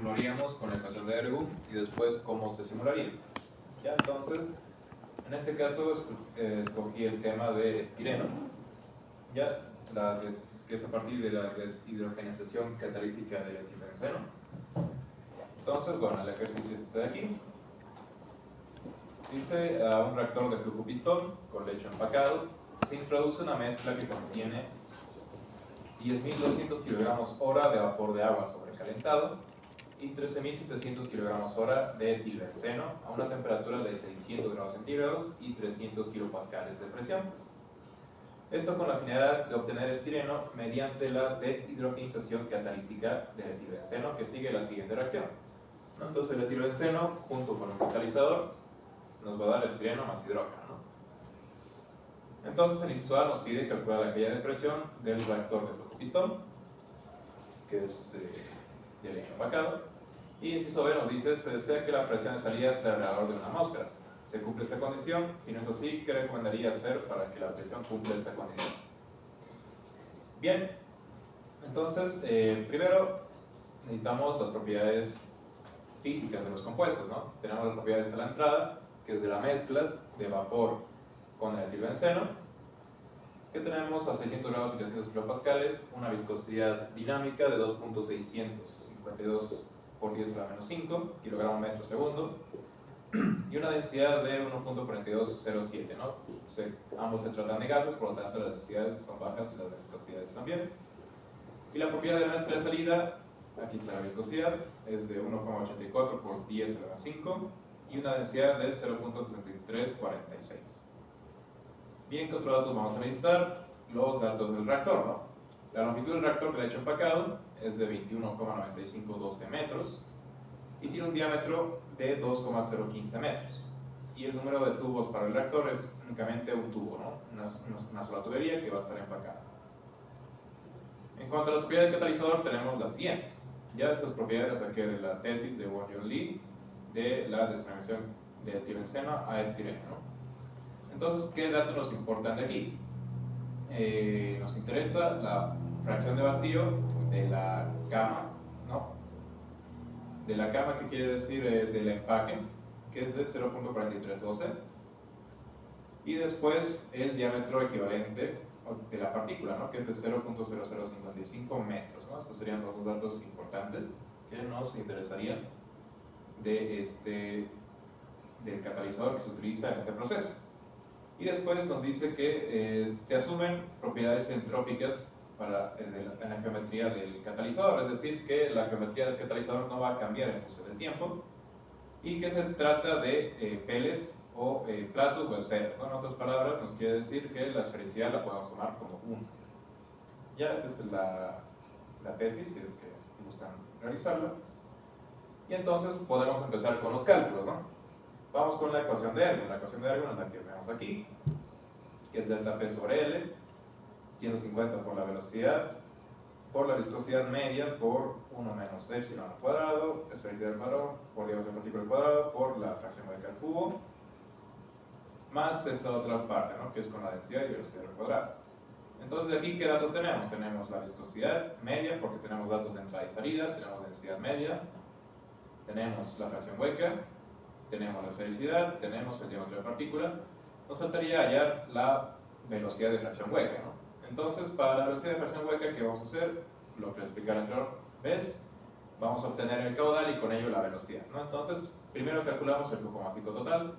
simularíamos con la ecuación de Ergun y después cómo se simularía. Ya, entonces, en este caso escogí el tema de estireno, ya, que es a partir de la deshidrogenización catalítica del etilbenceno. Entonces, bueno, el ejercicio está de aquí. Dice, a un reactor de flujo pistón con lecho empacado se introduce una mezcla que contiene 10.200 kg/h de vapor de agua sobrecalentado y 13.700 kg/h de etilbenceno a una temperatura de 600 grados centígrados y 300 kilopascales de presión. Esto con la finalidad de obtener estireno mediante la deshidrogenización catalítica del etilbenceno, que sigue la siguiente reacción. Entonces el etilbenceno junto con un catalizador nos va a dar estireno más hidrógeno. Entonces el inciso A nos pide calcular la caída de presión del reactor de flujo pistón, que es de lecho empacado, y el inciso B nos dice se desea que la presión de salida sea alrededor de 1 atmósfera. ¿Se cumple esta condición? Si no es así, ¿qué recomendaría hacer para que la presión cumpla esta condición? Bien, entonces primero necesitamos las propiedades físicas de los compuestos, ¿no? Tenemos las propiedades a la entrada, que es de la mezcla de vapor con el etilbenceno, que tenemos a 600 grados y 300 kilopascales, una viscosidad dinámica de 2.652 por 10 a la menos 5 kilogramos metro segundo, y una densidad de 1.4207, ¿no? Ambos se tratan de gases, por lo tanto las densidades son bajas y las viscosidades también. Y la propiedad de la mezcla de salida, aquí está la viscosidad, es de 1,84 por 10 a la más 5 y una densidad de 0.6346. Bien, ¿qué otros datos vamos a necesitar? Los datos del reactor, ¿no? La longitud del reactor de lecho empacado es de 21,9512 metros y tiene un diámetro de 2,015 metros. Y el número de tubos para el reactor es únicamente un tubo, ¿no? Una sola tubería que va a estar empacada. En cuanto a la propiedad del catalizador, tenemos las siguientes. Ya estas propiedades las saqué de la tesis de Won-Jun Lee de la desaminación de etilbenceno a estireno, ¿no? Entonces, ¿qué datos nos importan de aquí? Nos interesa la fracción de vacío de la cama, ¿no? De la cama, que quiere decir del empaque, que es de 0.4312, y después el diámetro equivalente de la partícula, ¿no? Que es de 0.0055 metros, ¿no? Estos serían los dos datos importantes que nos interesarían del catalizador que se utiliza en este proceso. Y después nos dice que se asumen propiedades entrópicas en la geometría del catalizador, es decir, que la geometría del catalizador no va a cambiar en función del tiempo y que se trata de pellets o platos o esferas, ¿no? En otras palabras, nos quiere decir que la esfericidad la podemos tomar como 1. Ya, esta es la tesis, si es que gustan realizarla. Y entonces podemos empezar con los cálculos, ¿no? Vamos con la ecuación de Ergun. La ecuación de Ergun es la que vemos aquí, que es delta P sobre L, 150 por la velocidad, por la viscosidad media, por 1 menos epsilon al cuadrado, esfericidad al cuadrado, por diámetro de partícula al cuadrado, por la fracción de al cubo, más esta otra parte, ¿no? Que es con la densidad y velocidad al cuadrado. Entonces, de aquí, ¿qué datos tenemos? Tenemos la viscosidad media, porque tenemos datos de entrada y salida, tenemos densidad media, tenemos la fracción hueca, tenemos la esfericidad, tenemos el diámetro de partícula. Nos faltaría hallar la velocidad de fracción hueca, ¿no? Entonces, para la velocidad de fracción hueca, ¿qué vamos a hacer? Lo que expliqué la anterior vez, vamos a obtener el caudal y con ello la velocidad, ¿no? Entonces, primero calculamos el flujo másico total,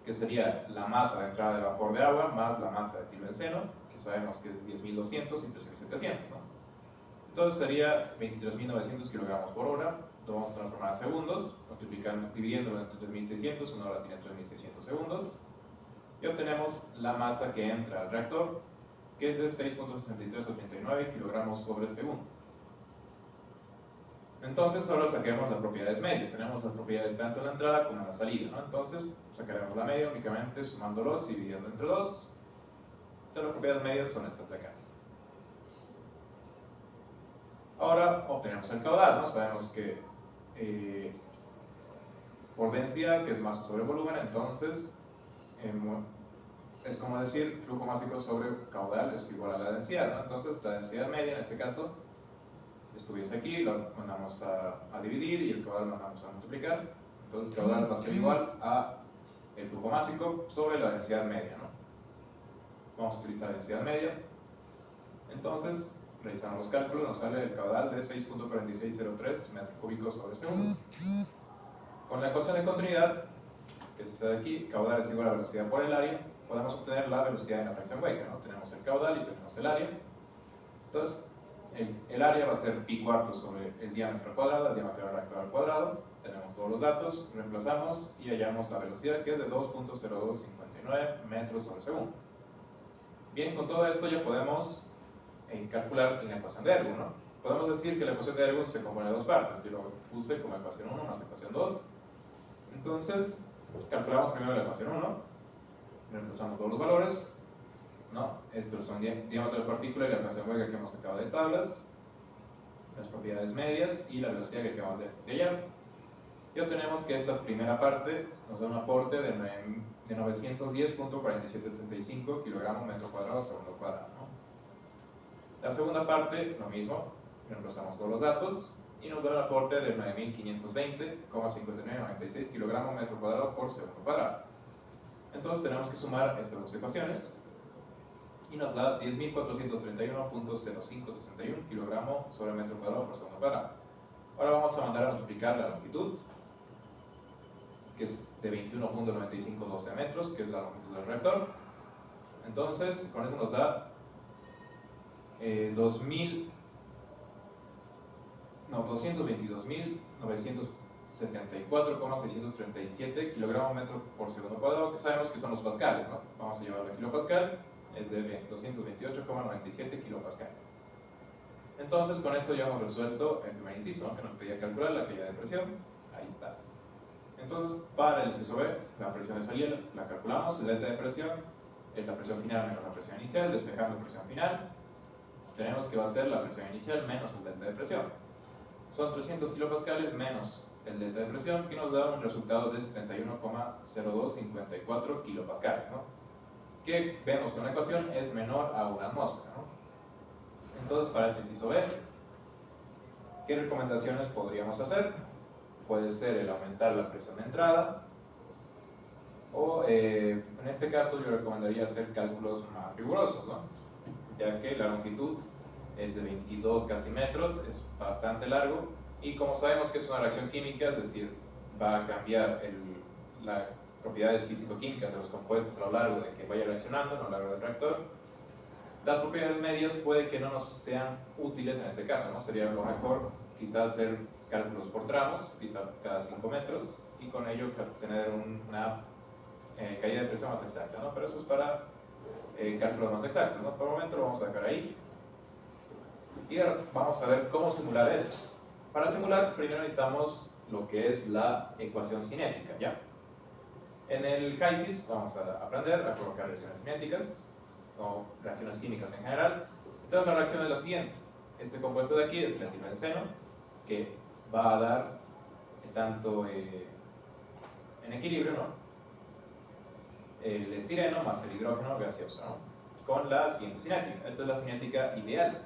que sería la masa de entrada de vapor de agua más la masa de etilbenceno, que sabemos que es 10.200 y 13.700, ¿no? Entonces sería 23.900 kilogramos por hora. Lo vamos a transformar a segundos, dividiéndolo entre 3.600, una hora tiene 3.600 segundos, y obtenemos la masa que entra al reactor, que es de 6.6389 kilogramos sobre segundo. Entonces ahora saquemos las propiedades medias. Tenemos las propiedades tanto en la entrada como en la salida, ¿no? Entonces sacaremos la media únicamente sumándolos y dividiendo entre 2. Entonces las propiedades medias son estas de acá. Ahora obtenemos el caudal, ¿no? Sabemos que por densidad, que es masa sobre volumen, entonces es como decir flujo másico sobre caudal es igual a la densidad, ¿no? Entonces la densidad media en este caso estuviese aquí, lo mandamos a dividir y el caudal lo mandamos a multiplicar. Entonces el caudal va a ser igual a el flujo másico sobre la densidad media, ¿no? Vamos a utilizar densidad media. Entonces, realizamos los cálculos, nos sale el caudal de 6.4603 metros cúbicos sobre segundo. Con la ecuación de continuidad, que es esta de aquí, caudal es igual a velocidad por el área, podemos obtener la velocidad en la fracción hueca, ¿no? Tenemos el caudal y tenemos el área. Entonces, el área va a ser pi cuartos sobre el diámetro al cuadrado, el diámetro del reactor al cuadrado. Tenemos todos los datos, reemplazamos y hallamos la velocidad, que es de 2.0259 metros sobre segundo. Bien, con todo esto ya podemos calcular en la ecuación de Ergun, ¿no? Podemos decir que la ecuación de Ergun se compone de dos partes. Yo lo puse como ecuación 1 más ecuación 2. Entonces, calculamos primero la ecuación 1, reemplazamos todos los valores, ¿no? Estos son diámetro de partícula y la fracción hueca que hemos sacado de tablas, las propiedades medias y la velocidad que acabamos de hallar. Y obtenemos que esta primera parte nos da un aporte de 910.4765 kilogramos metro cuadrado segundo cuadrado, ¿no? La segunda parte, lo mismo, reemplazamos todos los datos y nos da un aporte de 9.520,5996 kilogramos metro cuadrado por segundo cuadrado. Entonces tenemos que sumar estas dos ecuaciones y nos da 10.431.0561 kilogramos sobre metro cuadrado por segundo cuadrado. Ahora vamos a mandar a multiplicar la longitud, que es de 21.9512 metros, que es la longitud del reactor. Entonces, con eso nos da 222.974,637 kilogramos metro por segundo cuadrado, que sabemos que son los pascales, ¿no? Vamos a llevarlo a kilopascal, es de 228,97 kilopascales. Entonces, con esto ya hemos resuelto el primer inciso, ¿no? Que nos pedía calcular la caída de presión. Ahí está. Entonces, para el inciso B, la presión de salida la calculamos, el delta de presión es la presión final menos la presión inicial, despejando presión final. Tenemos que va a ser la presión inicial menos el delta de presión. Son 300 kilopascales menos el delta de presión, que nos da un resultado de 71,0254 kilopascales, ¿no? Que vemos que una ecuación es menor a una atmósfera, ¿no? Entonces, para este inciso B, ¿qué recomendaciones podríamos hacer? Puede ser el aumentar la presión de entrada, o en este caso yo recomendaría hacer cálculos más rigurosos, ¿no? Ya que la longitud es de 22 casi metros, es bastante largo, y como sabemos que es una reacción química, es decir, va a cambiar las propiedades físico-químicas de los compuestos a lo largo de que vaya reaccionando, a lo largo del reactor, las propiedades medias puede que no nos sean útiles en este caso, ¿no? Sería lo mejor quizás hacer cálculos por tramos, quizás cada 5 metros, y con ello tener una caída de presión más exacta, ¿no? Pero eso es para cálculos más exactos, ¿no? Por el momento lo vamos a dejar ahí. Y ahora vamos a ver cómo simular esto. Para simular, primero necesitamos lo que es la ecuación cinética, ¿ya? En el HYSYS vamos a aprender a colocar reacciones cinéticas, o reacciones químicas en general. Entonces la reacción es la siguiente. Este compuesto de aquí es el etilbenceno, que va a dar tanto en equilibrio, ¿no? El estireno más el hidrógeno gaseoso, ¿no? Con la siguiente cinética. Esta es la cinética ideal,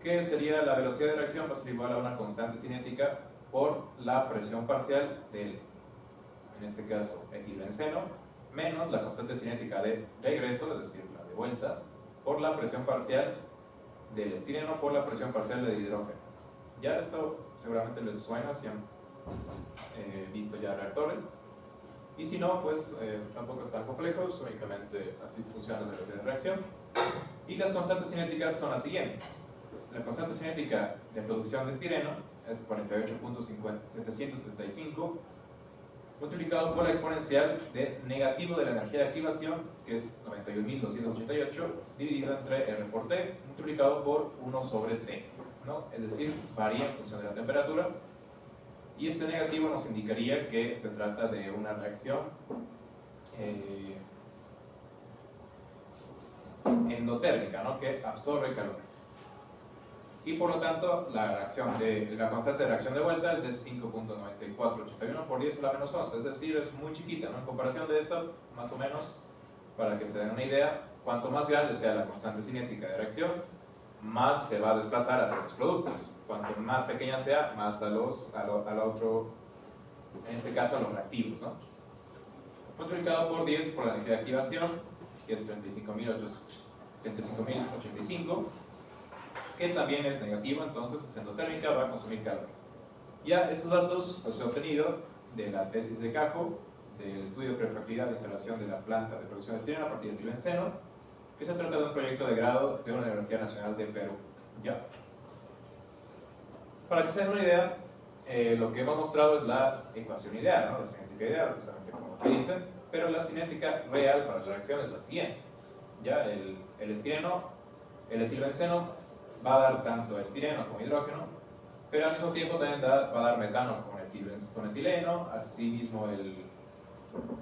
que sería la velocidad de reacción va a ser igual a una constante cinética por la presión parcial del, en este caso, etilbenceno, menos la constante cinética de regreso, es decir, la de vuelta, por la presión parcial del estireno por la presión parcial del hidrógeno. Ya esto seguramente les suena si han visto ya reactores, y si no, pues tampoco es tan complejo, únicamente así funciona la velocidad de reacción. Y las constantes cinéticas son las siguientes. La constante cinética de producción de estireno es 48.775 multiplicado por la exponencial de negativo de la energía de activación, que es 91.288, dividido entre R por T, multiplicado por 1 sobre T, ¿no? Es decir, varía en función de la temperatura. Y este negativo nos indicaría que se trata de una reacción endotérmica, ¿no? Que absorbe calor. Y por lo tanto, la constante de reacción de vuelta es de 5.9481 por 10 a la menos 11, es decir, es muy chiquita, ¿no? En comparación de esta, más o menos, para que se den una idea, cuanto más grande sea la constante cinética de reacción, más se va a desplazar hacia los productos. Cuanto más pequeña sea, más al otro, en este caso a los reactivos, ¿no? Multiplicado por 10 por la energía de activación, que es 35.085, que también es negativo, entonces haciendo térmica va a consumir calor. Ya estos datos los he obtenido de la tesis de Cajo, del estudio de prefactibilidad de instalación de la planta de producción de estireno a partir de etilbenceno, que se trata de un proyecto de grado de una Universidad Nacional de Perú. ¿Ya? Para que se den una idea, lo que hemos mostrado es la ecuación ideal, ¿no? La cinética ideal, justamente como que dicen, pero la cinética real para la reacción es la siguiente. ¿Ya? El etilbenceno va a dar tanto estireno como hidrógeno, pero al mismo tiempo también va a dar metano con etileno, asimismo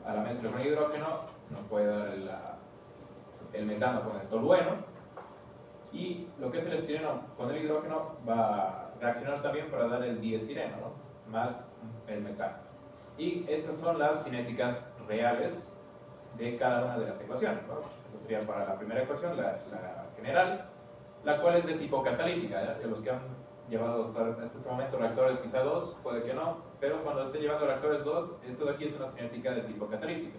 a la mezcla con hidrógeno nos puede dar el metano con el tolueno, y lo que es el estireno con el hidrógeno va a reaccionar también para dar el diestireno, ¿no? Más el metano. Y estas son las cinéticas reales de cada una de las ecuaciones, ¿no? Esta sería para la primera ecuación, la general, la cual es de tipo catalítica, ¿ya? De los que han llevado hasta este momento reactores quizá 2, puede que no, pero cuando estén llevando reactores 2, esto de aquí es una cinética de tipo catalítica.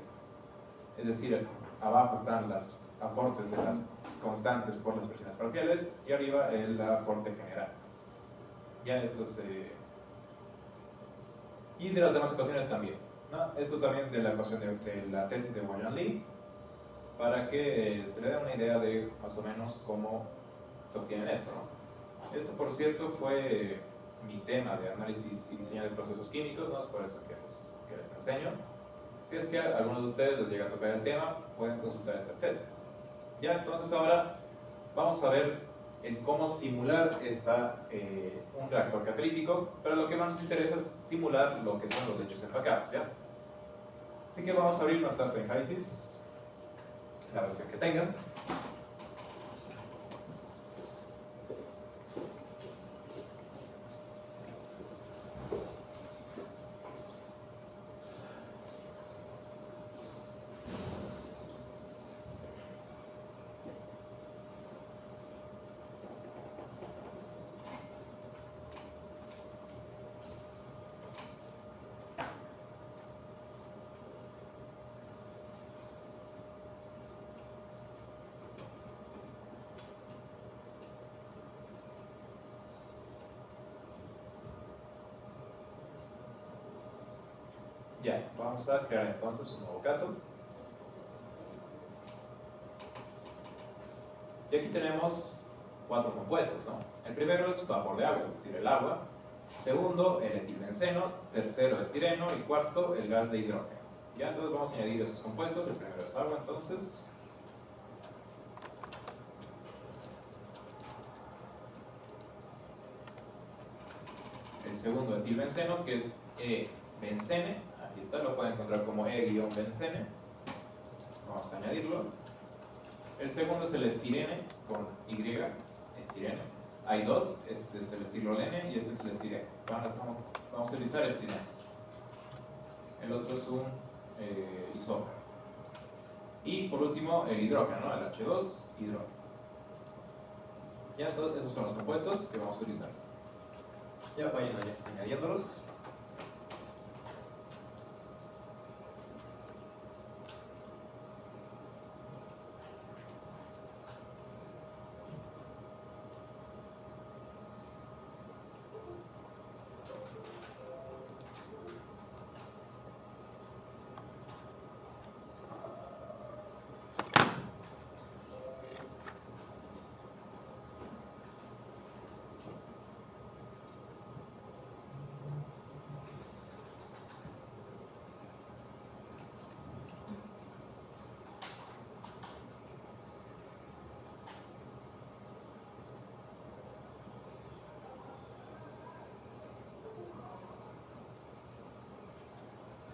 Es decir, abajo están los aportes de las constantes por las presiones parciales y arriba el aporte general. Ya estos y de las demás ecuaciones también, ¿no? Esto también de la ecuación de la tesis de Wang-Li, para que se le dé una idea de más o menos cómo se obtiene esto, ¿no? Esto, por cierto, fue mi tema de análisis y diseño de procesos químicos, ¿no? Es por eso que les enseño. Si es que a algunos de ustedes les llega a tocar el tema, pueden consultar esta tesis. Ya, entonces ahora vamos a ver cómo simular un reactor catalítico, pero lo que más nos interesa es simular lo que son los lechos empacados, ¿ya? Así que vamos a abrir nuestra Genesis, la versión que tengan. Ya, vamos a crear entonces un nuevo caso. Y aquí tenemos 4 compuestos, ¿no? El primero es vapor de agua, es decir, el agua. Segundo, el etilbenceno. Tercero, estireno. Y cuarto, el gas de hidrógeno. Ya, entonces vamos a añadir esos compuestos. El primero es agua, entonces. El segundo, etilbenceno, que es E-bencene. Aquí está, lo pueden encontrar como E-bencene. Vamos a añadirlo. El segundo es el estirene, con Y, estirene. Hay dos, este es el estilolene y este es el estireno. Vamos a utilizar estireno. El otro es un isómero. Y por último, el hidrógeno, el H2, hidrógeno. Ya, todos esos son los compuestos que vamos a utilizar. Ya vayan añadiéndolos.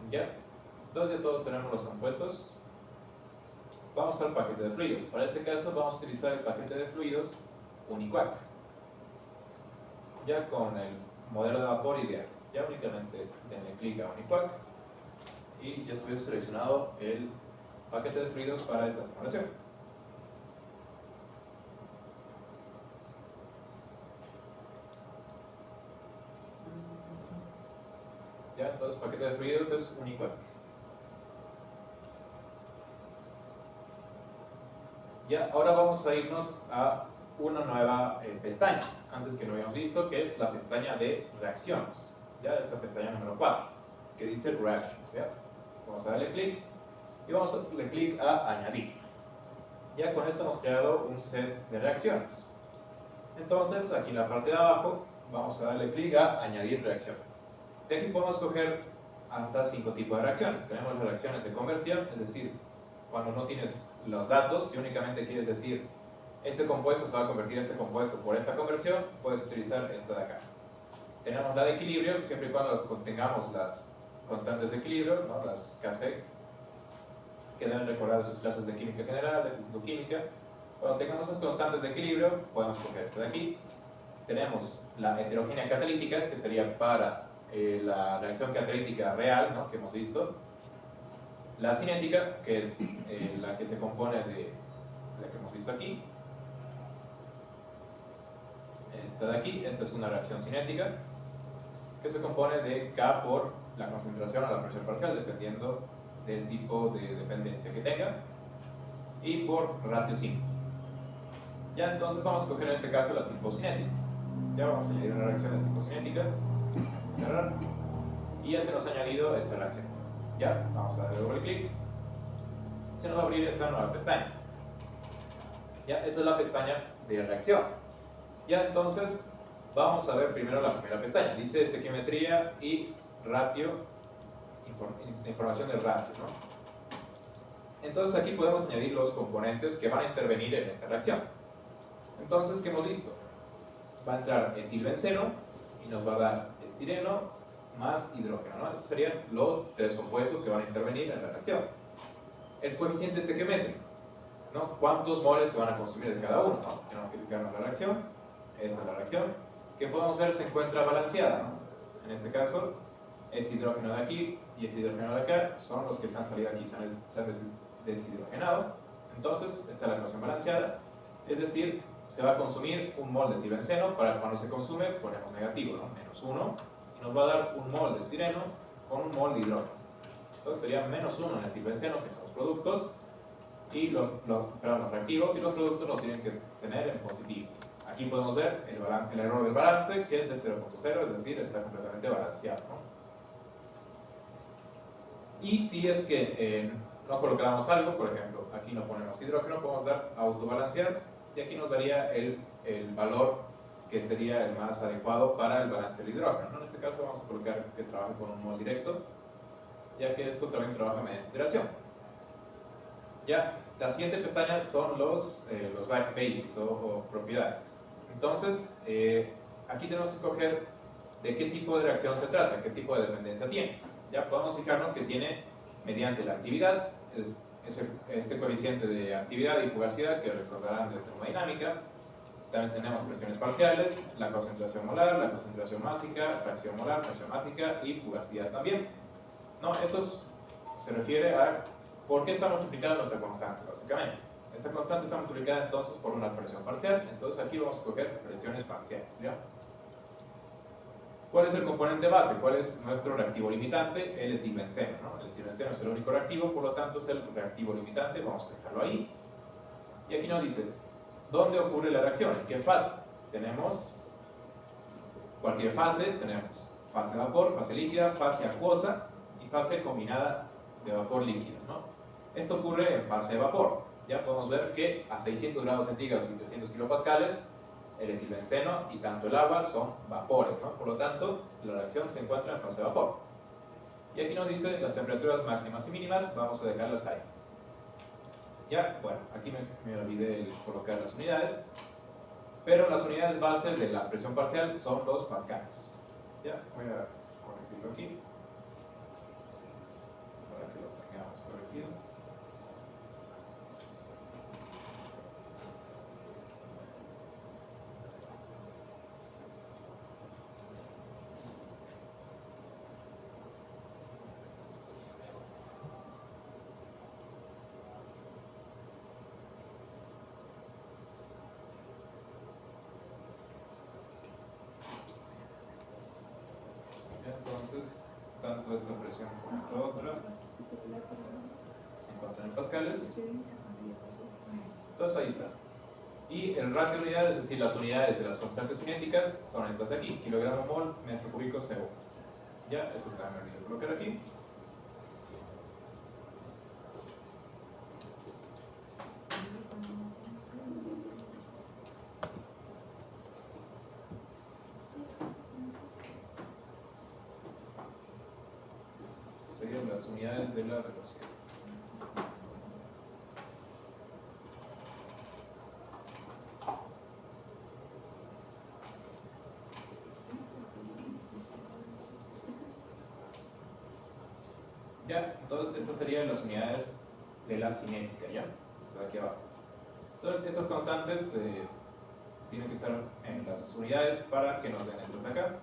Ya, entonces ya todos tenemos los compuestos. Vamos al paquete de fluidos. Para este caso vamos a utilizar el paquete de fluidos Uniquac, ya con el modelo de vapor ideal. Ya únicamente denle clic a Uniquac y ya estoy seleccionado el paquete de fluidos para esta simulación. ¿Ya? Entonces, paquete de fluidos es único aquí. Ya, ahora vamos a irnos a una nueva pestaña, antes que no habíamos visto, que es la pestaña de reacciones. Ya, esta pestaña número 4, que dice Reactions. ¿Ya? Vamos a darle clic y vamos a darle clic a añadir. Ya con esto hemos creado un set de reacciones. Entonces, aquí en la parte de abajo, vamos a darle clic a añadir reacción. De aquí podemos escoger hasta 5 tipos de reacciones. Tenemos las reacciones de conversión, es decir, cuando no tienes los datos y únicamente quieres decir este compuesto se va a convertir en este compuesto por esta conversión, puedes utilizar esta de acá. Tenemos la de equilibrio, siempre y cuando tengamos las constantes de equilibrio, ¿no? Las Kc, que deben recordar de sus clases de química general, de físico-química. Cuando tengamos esas constantes de equilibrio, podemos coger esta de aquí. Tenemos la heterogénea catalítica, que sería para la reacción catalítica real, ¿no? Que hemos visto. La cinética, que es la que se compone de la que hemos visto aquí. Esta de aquí, esta es una reacción cinética, que se compone de K por la concentración o la presión parcial, dependiendo del tipo de dependencia que tenga, y por ratio 5. Ya, entonces vamos a coger en este caso la tipo cinética. Ya vamos a añadir una reacción de tipo cinética, vamos a cerrar, y ya se nos ha añadido esta reacción. Ya, vamos a darle doble clic, se nos va a abrir esta nueva pestaña. Ya, esta es la pestaña de reacción. Ya, entonces vamos a ver primero la primera pestaña. Dice estequiometría y ratio, información del ratio, ¿no? Entonces aquí podemos añadir los componentes que van a intervenir en esta reacción. Entonces, ¿qué hemos visto? Va a entrar etilbenceno y nos va a dar estireno más hidrógeno, ¿no? Esos serían los 3 compuestos que van a intervenir en la reacción. El coeficiente estequiométrico, ¿no? ¿Cuántos moles se van a consumir de cada uno? ¿No? Tenemos que fijarnos la reacción. Esta es la reacción, que podemos ver se encuentra balanceada, ¿no? En este caso, este hidrógeno de aquí y este hidrógeno de acá son los que se han salido aquí, se han deshidrogenado. Entonces, esta es la ecuación balanceada, es decir, se va a consumir un mol de etilbenceno. Para cuando se consume ponemos negativo, ¿no? Menos 1, y nos va a dar un mol de estireno con un mol de hidrógeno. Entonces sería menos 1 en el etilbenceno, que son los productos, y los reactivos, y los productos los tienen que tener en positivo. Aquí podemos ver el error del balance, que es de 0.0, es decir, está completamente balanceado, ¿no? Y si es que no colocáramos algo, por ejemplo, aquí no ponemos hidrógeno, podemos dar autobalancear, y aquí nos daría el valor que sería el más adecuado para el balance del hidrógeno, ¿no? En este caso vamos a colocar que trabaje con un mol directo, ya que esto también trabaja mediante iteración. Ya, la siguiente pestaña son los basics o propiedades. Entonces, aquí tenemos que escoger de qué tipo de reacción se trata, qué tipo de dependencia tiene. Ya podemos fijarnos que tiene mediante la actividad, este coeficiente de actividad y fugacidad que recordarán de termodinámica. También tenemos presiones parciales, la concentración molar, la concentración másica, fracción molar, fracción másica y fugacidad también. No, esto se refiere a por qué está multiplicada nuestra constante, básicamente. Esta constante está multiplicada entonces por una presión parcial, entonces aquí vamos a escoger presiones parciales, ¿ya? ¿Cuál es el componente base? ¿Cuál es nuestro reactivo limitante? El etilbenceno, ¿no? El etilbenceno es el único reactivo, por lo tanto es el reactivo limitante, vamos a dejarlo ahí. Y aquí nos dice, ¿dónde ocurre la reacción? ¿En qué fase? Tenemos cualquier fase, tenemos fase de vapor, fase líquida, fase acuosa y fase combinada de vapor líquido, ¿no? Esto ocurre en fase de vapor. Ya podemos ver que a 600 grados centígrados y 300 kilopascales el etilbenceno y tanto el agua son vapores, ¿no? Por lo tanto, la reacción se encuentra en fase de vapor. Y aquí nos dice las temperaturas máximas y mínimas, vamos a dejarlas ahí. Ya, bueno, aquí me olvidé de colocar las unidades, pero las unidades base de la presión parcial son los pascales. Ya, voy a corregirlo aquí, para que lo tengamos corregido. Entonces, tanto esta presión como esta otra se encuentran en pascales. Entonces ahí está. Y el ratio de unidades, es decir, las unidades de las constantes cinéticas, son estas de aquí: kilogramo mol, metro cúbico, CO. Ya, eso también me olvidé colocar aquí. Serían las unidades de la velocidad. Ya, entonces estas serían las unidades de la cinética, ¿ya? Está aquí abajo. Entonces estas constantes tienen que estar en las unidades para que nos den estas de acá.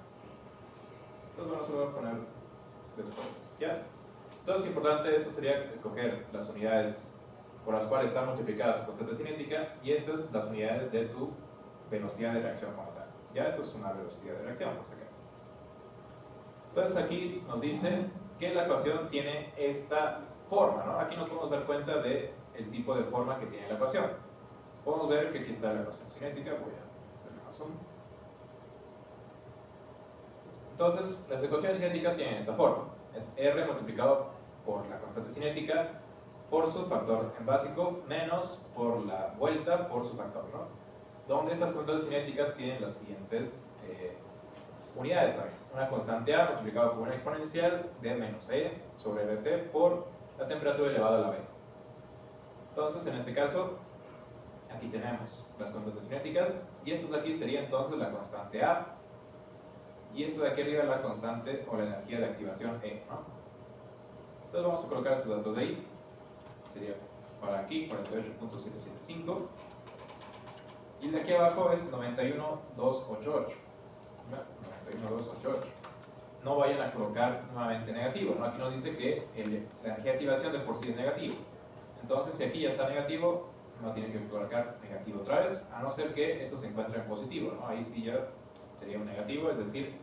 Entonces bueno, se lo voy a poner después, ¿ya? Entonces importante esto sería escoger las unidades por las cuales está multiplicada tu constante cinética, y estas las unidades de tu velocidad de reacción como tal. Ya, esto es una velocidad de reacción, por si acaso. Entonces aquí nos dice que la ecuación tiene esta forma, ¿no? Aquí nos podemos dar cuenta del tipo de forma que tiene la ecuación. Podemos ver que aquí está la ecuación cinética. Voy a hacerle más zoom. Entonces, las ecuaciones cinéticas tienen esta forma. Es R multiplicado por la constante cinética por su factor en básico menos por la vuelta por su factor, ¿no? Donde estas constantes cinéticas tienen las siguientes unidades también. Una constante A multiplicado por una exponencial de menos E sobre RT por la temperatura elevada a la B. Entonces, en este caso, aquí tenemos las constantes cinéticas, y estos de aquí sería entonces la constante A, y esto de aquí arriba la constante o la energía de activación E, ¿no? Entonces vamos a colocar estos datos de ahí. Sería para aquí 48.775, y el de aquí abajo es 91.288. 91.288. No vayan a colocar nuevamente negativo, ¿no? Aquí nos dice que la energía de activación de por sí es negativo. Entonces, si aquí ya está negativo, no tienen que colocar negativo otra vez, a no ser que esto se encuentre en positivo, ¿no? Ahí sí ya sería un negativo, es decir,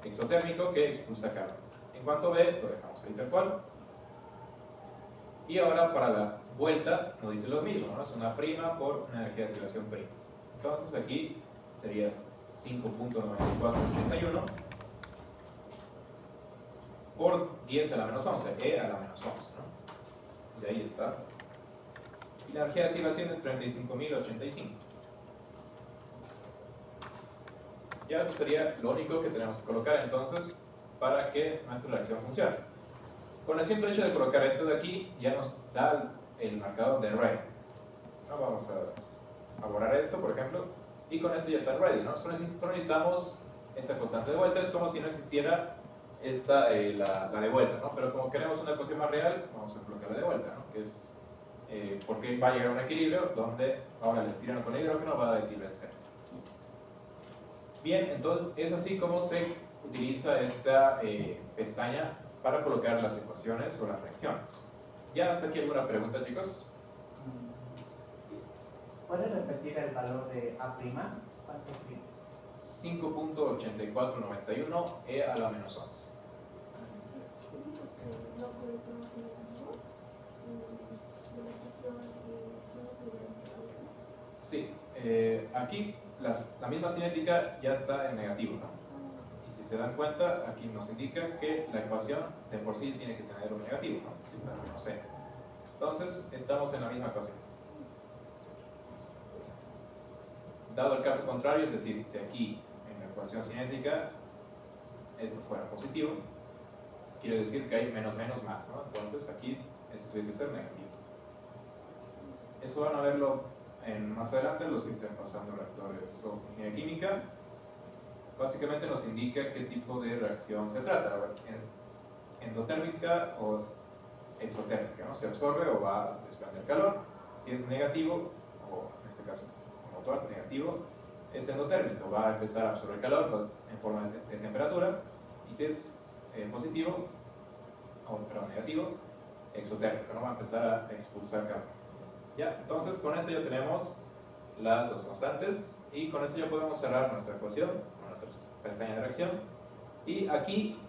exotérmico que expulsa calor. En cuanto a B, lo dejamos ahí tal cual. Y ahora para la vuelta nos dice lo mismo, ¿no? Es una prima por una energía de activación prima. Entonces aquí sería 5.9481 por 10 a la menos 11, E a la menos 11, ¿no? De ahí está. Y la energía de activación es 35.085. Ya eso sería lo único que tenemos que colocar entonces para que nuestra reacción funcione. Con el simple hecho de colocar esto de aquí, ya nos da el marcador de ready. ¿No? Vamos a borrar esto, por ejemplo, y con esto ya está ready, ¿no? Solo necesitamos esta constante de vuelta. Es como si no existiera esta, la de vuelta, ¿no? Pero como queremos una ecuación más real, vamos a colocar la de vuelta, ¿no? Que es porque va a llegar a un equilibrio donde ahora el estireno con el hidrógeno va a dar equilibrio en cero. Bien, entonces es así como se utiliza esta pestaña para colocar las ecuaciones o las reacciones. ¿Ya hasta aquí alguna pregunta, chicos? ¿Puedes repetir el valor de A'? ¿Cuánto fue? 5.8491 E a la menos 11. Sí, aquí la misma cinética ya está en negativo, ¿no? Y si se dan cuenta, aquí nos indica que la ecuación de por sí tiene que tener un negativo, ¿no? Si está en menos E. Entonces, estamos en la misma ecuación. Dado el caso contrario, es decir, si aquí en la ecuación cinética esto fuera positivo, quiere decir que hay menos menos más, ¿no? Entonces aquí esto tiene que ser negativo. Eso van a verlo más adelante los que estén pasando reactores o ingeniería química. Básicamente nos indica qué tipo de reacción se trata, endotérmica o exotérmica, ¿no? Se absorbe o va a desprender calor. Si es negativo, o en este caso motor negativo, es endotérmico, va a empezar a absorber calor en forma de temperatura. Y si es positivo, perdón, negativo, exotérmico, ¿no? Va a empezar a expulsar calor. Ya, entonces con esto ya tenemos las dos constantes, y con esto ya podemos cerrar nuestra ecuación, nuestra pestaña de reacción. Y aquí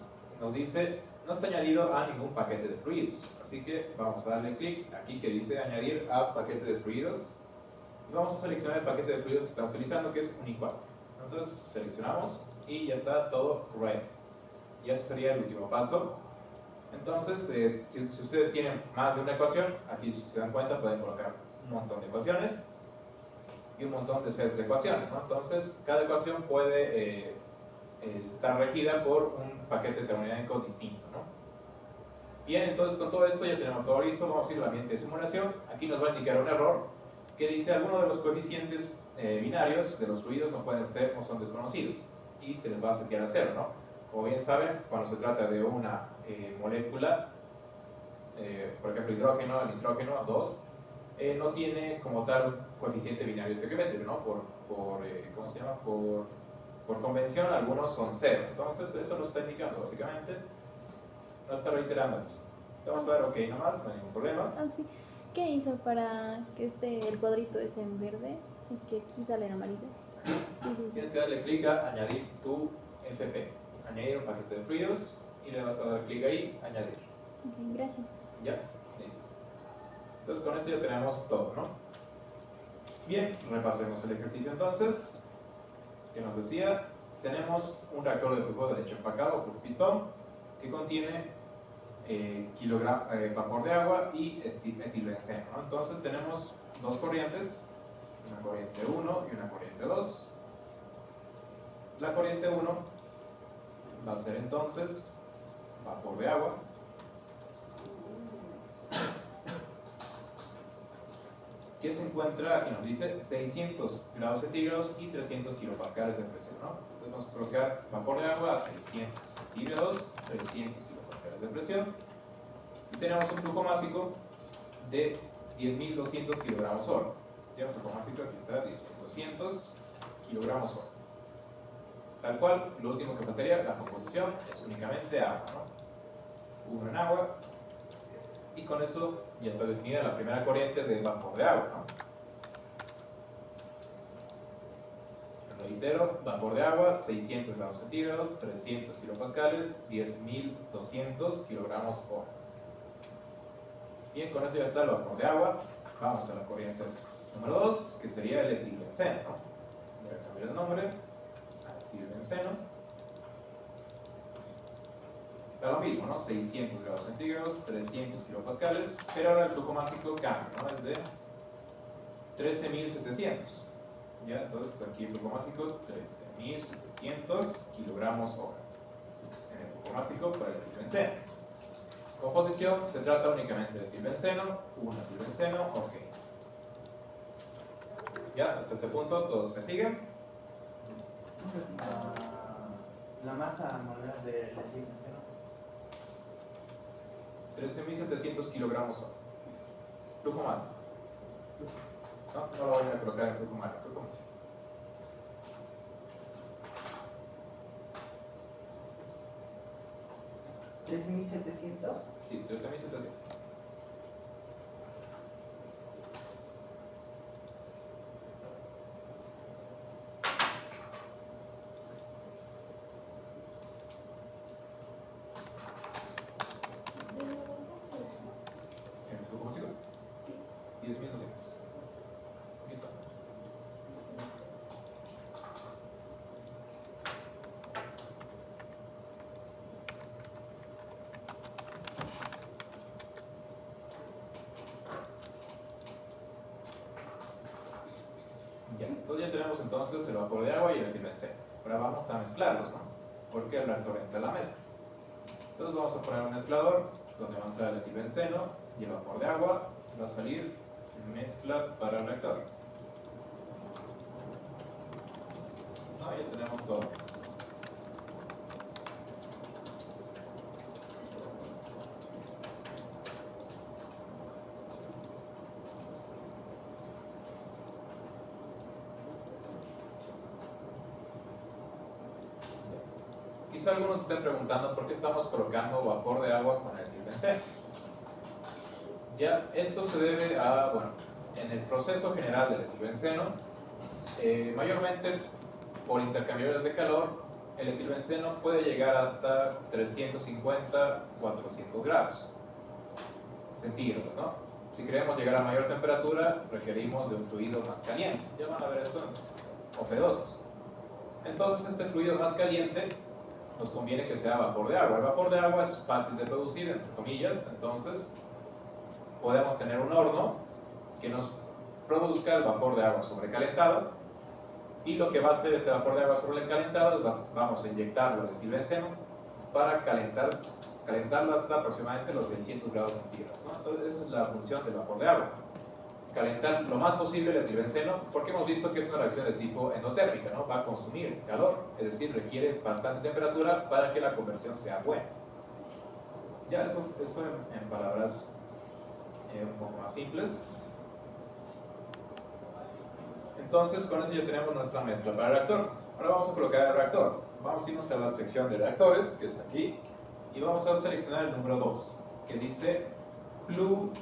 nos dice no está añadido a ningún paquete de fluidos. Así que vamos a darle clic aquí que dice añadir a paquete de fluidos. Y vamos a seleccionar el paquete de fluidos que estamos utilizando, que es Uniqual. Entonces seleccionamos y ya está todo ready. Y eso sería el último paso. Entonces, si ustedes tienen más de una ecuación, aquí si se dan cuenta pueden colocar un montón de ecuaciones y un montón de sets de ecuaciones, ¿no? Entonces, cada ecuación puede estar regida por un paquete termodinámico distinto, ¿no? Bien, entonces con todo esto ya tenemos todo listo. Vamos a ir al ambiente de simulación. Aquí nos va a indicar un error que dice algunos de los coeficientes binarios de los fluidos no pueden ser o son desconocidos y se les va a setear a 0, ¿no? Como bien saben, cuando se trata de una molécula, por ejemplo hidrógeno, el nitrógeno 2, no tiene como tal un coeficiente binario estequiométrico, ¿no? ¿Cómo se llama? Por convención algunos son 0, entonces eso nos está indicando básicamente, nos está reiterando eso. Vamos a dar OK nomás, no hay ningún problema. Ah, sí. ¿Qué hizo para que el cuadrito es en verde? Es que sí sale en amarillo. Sí. Tienes que darle clic a añadir tu FP, añadir un paquete de fluidos y le vas a dar clic ahí, añadir. Ok, gracias. Ya, listo. Entonces con esto ya tenemos todo, ¿no? Bien, repasemos el ejercicio entonces. Que nos decía, tenemos un reactor de flujo de leche empacado, flujo pistón, que contiene vapor de agua y etilbenceno, ¿no? Entonces tenemos dos corrientes, una corriente 1 y una corriente 2. La corriente 1 va a ser entonces vapor de agua que se encuentra, aquí nos dice 600 grados centígrados y 300 kilopascales de presión, ¿no? Entonces vamos a colocar vapor de agua a 600 centígrados, 300 kilopascales de presión y tenemos un flujo másico de 10.200 kilogramos hora. Ya el flujo másico aquí está, 10.200 kilogramos hora. Tal cual, lo último que faltaría, la composición es únicamente agua, ¿no? 1 en agua, y con eso ya está definida la primera corriente de vapor de agua, ¿no? Reitero, vapor de agua, 600 grados centígrados, 300 kilopascales, 10.200 kilogramos hora. Bien, con eso ya está el vapor de agua. Vamos a la corriente número 2, que sería el etilbenceno, ¿no? Voy a cambiar el nombre a etilbenceno. Da lo mismo, ¿no? 600 grados centígrados, 300 kilopascales, pero ahora el flujo másico cambia, ¿no? Es de 13.700. ¿Ya? Entonces aquí el flujo másico, 13.700 kilogramos hora. En el flujo másico para el etilbenceno. Composición, se trata únicamente de etilbenceno, un etilbenceno, OK. ¿Ya? Hasta este punto, ¿todos me siguen? La masa molecular del etilbenceno. 13.700 kilogramos hora. Flujo másico. No lo voy a colocar en flujo másico, flujo másico. ¿13.700? Sí, 13.700. ¿En el flujo másico? Sí. 10.200. Aquí está. Ya, entonces ya tenemos entonces el vapor de agua y el etilbenceno. Ahora vamos a mezclarlos, ¿no? Porque el reactor entra a la mezcla. Entonces vamos a poner un mezclador donde va a entrar el etilbenceno y el vapor de agua. Va a salir mezcla para el reactor. No, ya tenemos todo. Quizá algunos estén preguntando por qué estamos colocando vapor de agua con el etilbenceno. Ya, esto se debe a, bueno, en el proceso general del etilbenceno, mayormente por intercambiadores de calor, el etilbenceno puede llegar hasta 350, 400 grados centígrados, ¿no? Si queremos llegar a mayor temperatura, requerimos de un fluido más caliente. Ya van a ver eso en OP2. Entonces, este fluido más caliente nos conviene que sea vapor de agua. El vapor de agua es fácil de producir, entre comillas, entonces podemos tener un horno que nos produzca el vapor de agua sobrecalentado, y lo que va a hacer este vapor de agua sobrecalentado es vamos a inyectarlo en etilbenceno para calentarlo hasta aproximadamente los 600 grados centígrados, ¿no? Entonces esa es la función del vapor de agua, calentar lo más posible el etilbenceno, porque hemos visto que es una reacción de tipo endotérmica, ¿no? Va a consumir calor, es decir, requiere bastante temperatura para que la conversión sea buena. Ya, eso en palabras un poco más simples. Entonces, con eso ya tenemos nuestra mezcla para el reactor. Ahora vamos a colocar el reactor. Vamos a irnos a la sección de reactores, que está aquí, y vamos a seleccionar el número 2, que dice Plug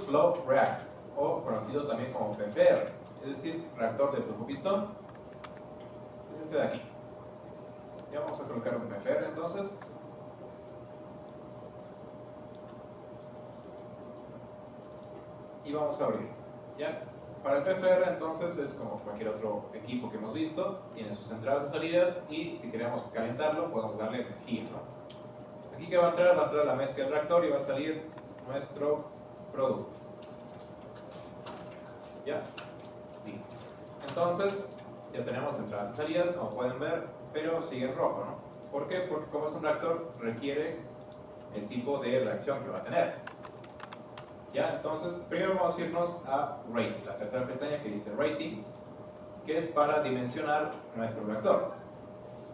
Flow Reactor, o conocido también como PFR, es decir, reactor de flujo pistón. Es este de aquí. Ya vamos a colocar un PFR entonces. Y vamos a abrir. ¿Ya? Para el PFR entonces es como cualquier otro equipo que hemos visto, tiene sus entradas y salidas, y si queremos calentarlo podemos darle energía, ¿no? Aquí que va a entrar la mezcla del reactor y va a salir nuestro producto. ¿Ya? Listo. Entonces ya tenemos entradas y salidas, como pueden ver, pero sigue en rojo, ¿no? ¿Por qué? Porque como es un reactor requiere el tipo de reacción que va a tener. ¿Ya? Entonces, primero vamos a irnos a Rating, la tercera pestaña que dice Rating, que es para dimensionar nuestro reactor.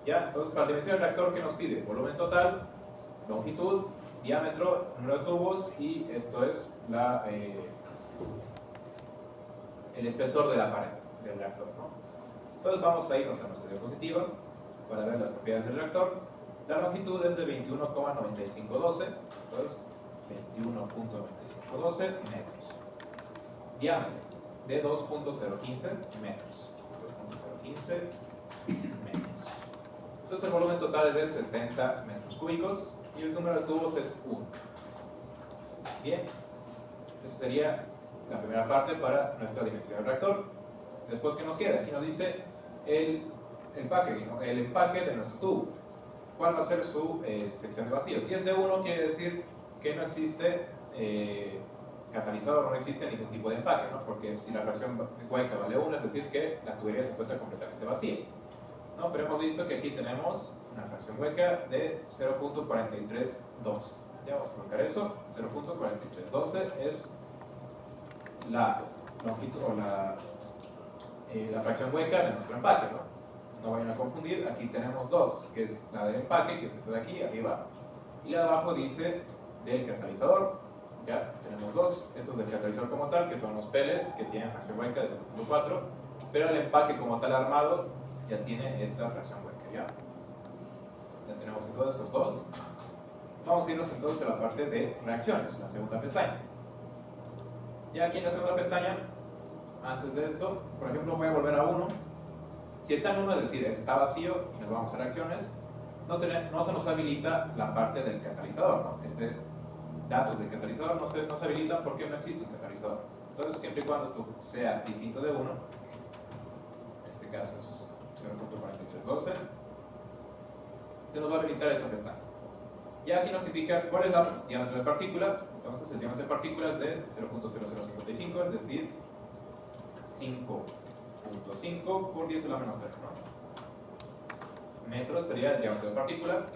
¿Ya? Entonces, para dimensionar el reactor, ¿qué nos pide? Volumen total, longitud, diámetro, número de tubos, y esto es el espesor de la pared del reactor, ¿no? Entonces, vamos a irnos a nuestra diapositiva para ver las propiedades del reactor. La longitud es de 21,9512, entonces 21.9512 metros. Diámetro de 2.015 metros. 2.015 metros. Entonces el volumen total es de 70 metros cúbicos y el número de tubos es 1. Bien, eso sería la primera parte para nuestra dimensión del reactor. Después, ¿qué nos queda? Aquí nos dice el empaque, ¿no? El empaque de nuestro tubo. ¿Cuál va a ser su sección de vacío? Si es de 1, quiere decir que no existe catalizador, no existe ningún tipo de empaque, ¿no? Porque si la fracción hueca vale 1, es decir que la tubería se encuentra completamente vacía, ¿no? Pero hemos visto que aquí tenemos una fracción hueca de 0.432. Ya vamos a colocar eso. 0.4312 es la longitud o la fracción hueca de nuestro empaque, ¿no? No vayan a confundir, aquí tenemos dos, que es la del empaque, que es esta de aquí, arriba, y la de abajo dice del catalizador. Ya tenemos dos, estos del catalizador como tal, que son los pellets, que tienen fracción hueca de 0.4, pero el empaque como tal armado ya tiene esta fracción hueca, ¿ya? Ya tenemos entonces estos dos. Vamos a irnos entonces a la parte de reacciones, la segunda pestaña. Ya aquí en la segunda pestaña, antes de esto, por ejemplo, voy a volver a 1. Si está en 1, es decir, está vacío y nos vamos a reacciones, no se nos habilita la parte del catalizador, ¿no? Datos del catalizador no se habilitan porque no existe un catalizador. Entonces, siempre y cuando esto sea distinto de 1, en este caso es 0.4312, se nos va a habilitar esta pestaña. Ya aquí nos indica cuál es el diámetro de partícula. Entonces, el diámetro de partícula es de 0.0055, es decir, 5.5 por 10 a la menos 3, ¿no? Metros sería el diámetro de partícula.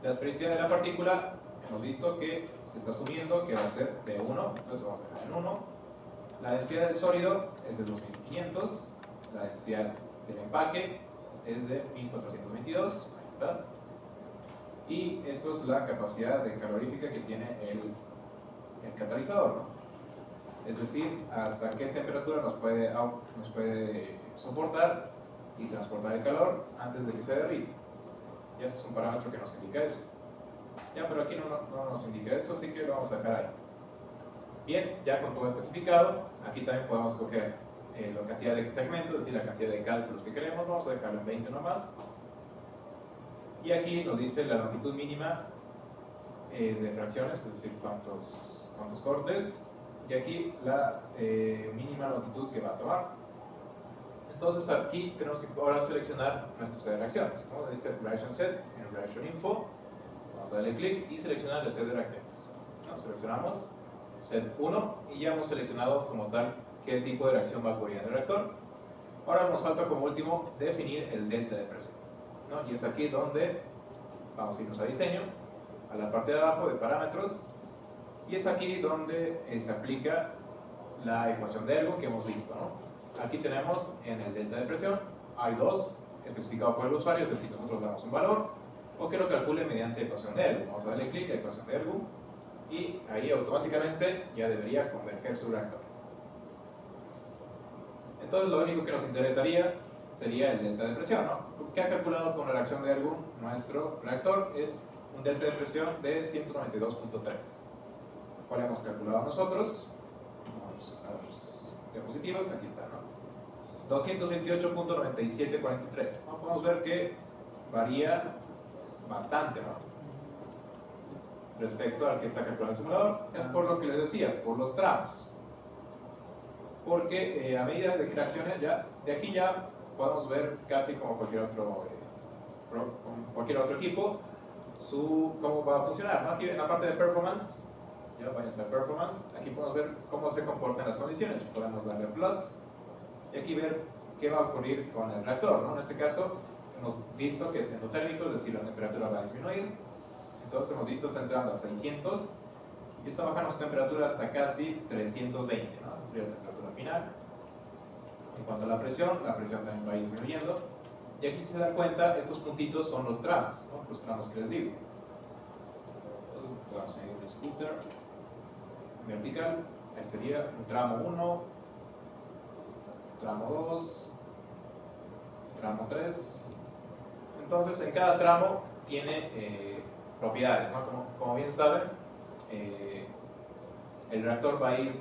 La esfericidad de la partícula, hemos visto que se está asumiendo que va a ser de 1, entonces vamos a dejar en 1. La densidad del sólido es de 2500, la densidad del empaque es de 1422, ahí está. Y esto es la capacidad de calorífica que tiene el catalizador, ¿no? Es decir, hasta qué temperatura nos puede soportar y transportar el calor antes de que se derrita. Ya ese es un parámetro que nos indica eso. Ya, pero aquí no nos indica eso, así que lo vamos a dejar ahí. Bien, ya con todo especificado, aquí también podemos escoger la cantidad de segmentos, es decir, la cantidad de cálculos que queremos. Vamos a dejarlo en 20 nomás. Y aquí nos dice la longitud mínima de fracciones, es decir, cuántos cortes, y aquí la mínima longitud que va a tomar. Entonces aquí tenemos que ahora seleccionar nuestro set de reacciones, ¿no? Dice Reaction Set en Reaction Info, vamos a darle clic y seleccionar el set de reacciones, ¿no? Seleccionamos Set 1 y ya hemos seleccionado como tal qué tipo de reacción va a ocurrir en el reactor. Ahora nos falta como último definir el delta de presión, ¿no? Y es aquí donde vamos a irnos a diseño, a la parte de abajo de parámetros, y es aquí donde se aplica la ecuación de Ergun que hemos visto, ¿no? Aquí tenemos en el delta de presión, hay dos especificados por el usuario, es decir, nosotros damos un valor o que lo calcule mediante ecuación de Ergun. Vamos a darle clic a ecuación de Ergun y ahí automáticamente ya debería converger su reactor. Entonces lo único que nos interesaría sería el delta de presión, ¿no? ¿Qué ha calculado con la reacción de Ergun nuestro reactor? Es un delta de presión de 192.3. ¿Cuál hemos calculado nosotros? Vamos a las diapositivas, aquí está, ¿no? 228.9743. ¿No? Podemos ver que varía bastante, ¿no? Respecto al que está calculado el simulador. Es por lo que les decía, por los tramos. Porque a medida de que reaccione, ya, de aquí ya podemos ver casi como cualquier otro equipo cómo va a funcionar, ¿no? Aquí en la parte de performance, ya váyanse a performance, aquí podemos ver cómo se comportan las condiciones. Podemos darle plot y aquí ver qué va a ocurrir con el reactor, ¿no? En este caso hemos visto que es endotérmico, es decir, la temperatura va a disminuir. Entonces hemos visto está entrando a 600 y está bajando su temperatura hasta casi 320, ¿no? Esa sería la temperatura final. En cuanto a la presión también va a ir disminuyendo. Y aquí, si se dan cuenta, estos puntitos son los tramos, ¿no? Los tramos que les digo. Entonces, vamos a ir un scooter vertical. Este sería un tramo 1, tramo 2, tramo 3. Entonces, en cada tramo tiene propiedades, ¿no? Como bien saben, el reactor va a ir,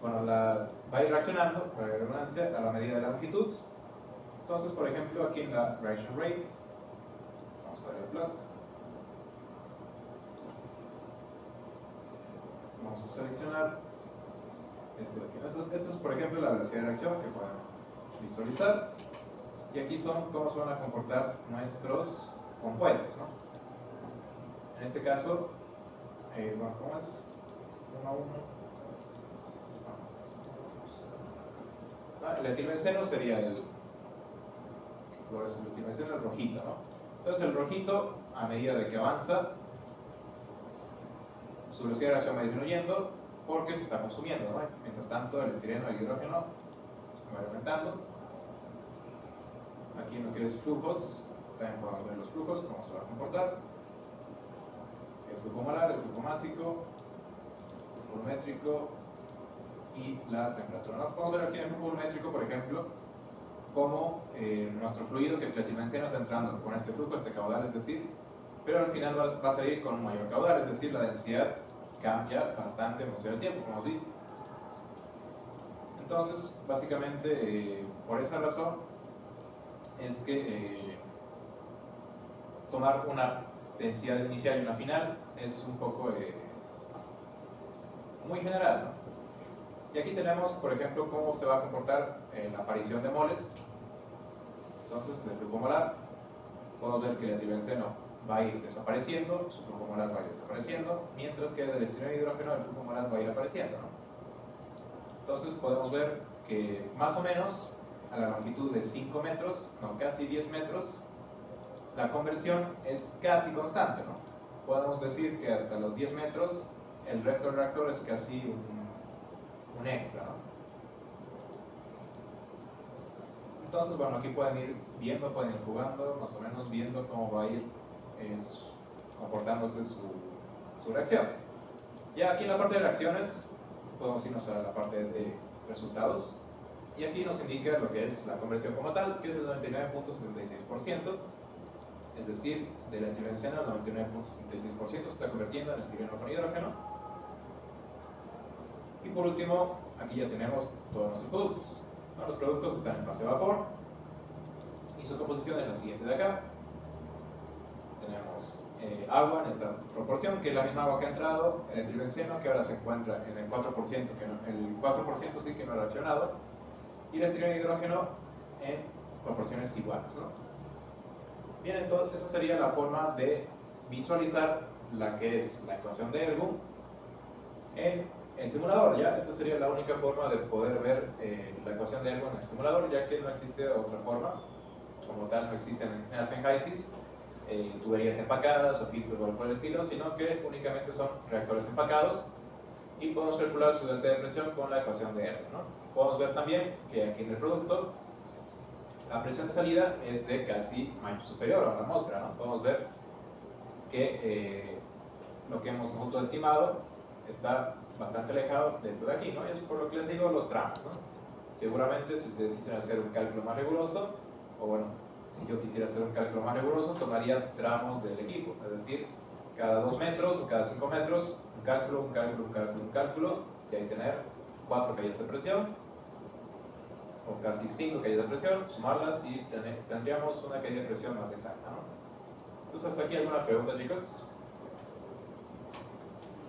va a ir reaccionando, por la redundancia, a la medida de la longitud. Entonces, por ejemplo, aquí en la reaction rates, vamos a ver el plot. Vamos a seleccionar este de aquí. Esto es, por ejemplo, la velocidad de reacción que pueden visualizar. Y aquí son cómo se van a comportar nuestros compuestos, ¿no? En este caso, bueno, ¿cómo es? 1 a 1. El etilbenceno sería el etilbenceno, el rojito, ¿no? Entonces el rojito, a medida de que avanza, su velocidad de reacción va disminuyendo porque se está consumiendo, ¿no? Mientras tanto, el estireno y el hidrógeno va aumentando. Aquí en lo que es flujos, también podemos ver los flujos, cómo se va a comportar. El flujo molar, el flujo másico, el flujo volumétrico y la temperatura, ¿no? Podemos ver aquí en el flujo volumétrico, por ejemplo, cómo nuestro fluido, que es el etilbenceno, está entrando con este flujo, este caudal, es decir, pero al final va a salir con un mayor caudal, es decir, la densidad cambia bastante en función del tiempo, como hemos visto. Entonces, básicamente, por esa razón, es que tomar una densidad inicial y una final es un poco muy general, ¿no? Y aquí tenemos, por ejemplo, cómo se va a comportar la aparición de moles. Entonces, el flujo molar, podemos ver que el etilbenceno va a ir desapareciendo, su flujo molar va a ir desapareciendo, mientras que del estireno de hidrógeno el flujo molar va a ir apareciendo, ¿no? Entonces, podemos ver que más o menos a la longitud de 5 metros, no, casi 10 metros, la conversión es casi constante, ¿no? Podemos decir que hasta los 10 metros el resto del reactor es casi un extra, ¿no? Entonces, bueno, aquí pueden ir viendo, pueden ir jugando, más o menos viendo cómo va a ir comportándose su reacción. Ya aquí en la parte de reacciones, podemos irnos a la parte de resultados. Y aquí nos indica lo que es la conversión como tal, que es del 99.76%, es decir, del etilbenceno el 99.76% se está convirtiendo en estireno con hidrógeno. Y por último, aquí ya tenemos todos nuestros productos. ¿No? Los productos están en fase de vapor y su composición es la siguiente de acá. tenemos agua en esta proporción, que es la misma agua que ha entrado, el etilbenceno que ahora se encuentra en el 4%, el 4% sí que no ha reaccionado, y el etileno de hidrógeno en proporciones iguales, ¿no? Bien, entonces esa sería la forma de visualizar la que es la ecuación de Ergun en el simulador. Ya esta sería la única forma de poder ver la ecuación de Ergun en el simulador, ya que no existe otra forma. Como tal, no existen en Aspen-HYSYS tuberías empacadas o filtros o algo por el estilo, sino que únicamente son reactores empacados y podemos calcular su delta de presión con la ecuación de Ergun, ¿no? Podemos ver también que aquí en el producto la presión de salida es de casi superior a la atmósfera, ¿no? Podemos ver que lo que hemos nosotros estimado está bastante alejado de esto de aquí, ¿no? Y es por lo que les digo los tramos, ¿no? Seguramente si ustedes quisieran hacer un cálculo más riguroso, o bueno, si yo quisiera hacer un cálculo más riguroso, tomaría tramos del equipo, es decir, cada 2 metros o cada 5 metros, un cálculo, un cálculo, un cálculo, un cálculo, y ahí tener 4 caídas de presión, o casi 5 caídas de presión, sumarlas y tendríamos una caída de presión más exacta, ¿no? Entonces, hasta aquí alguna pregunta, chicos.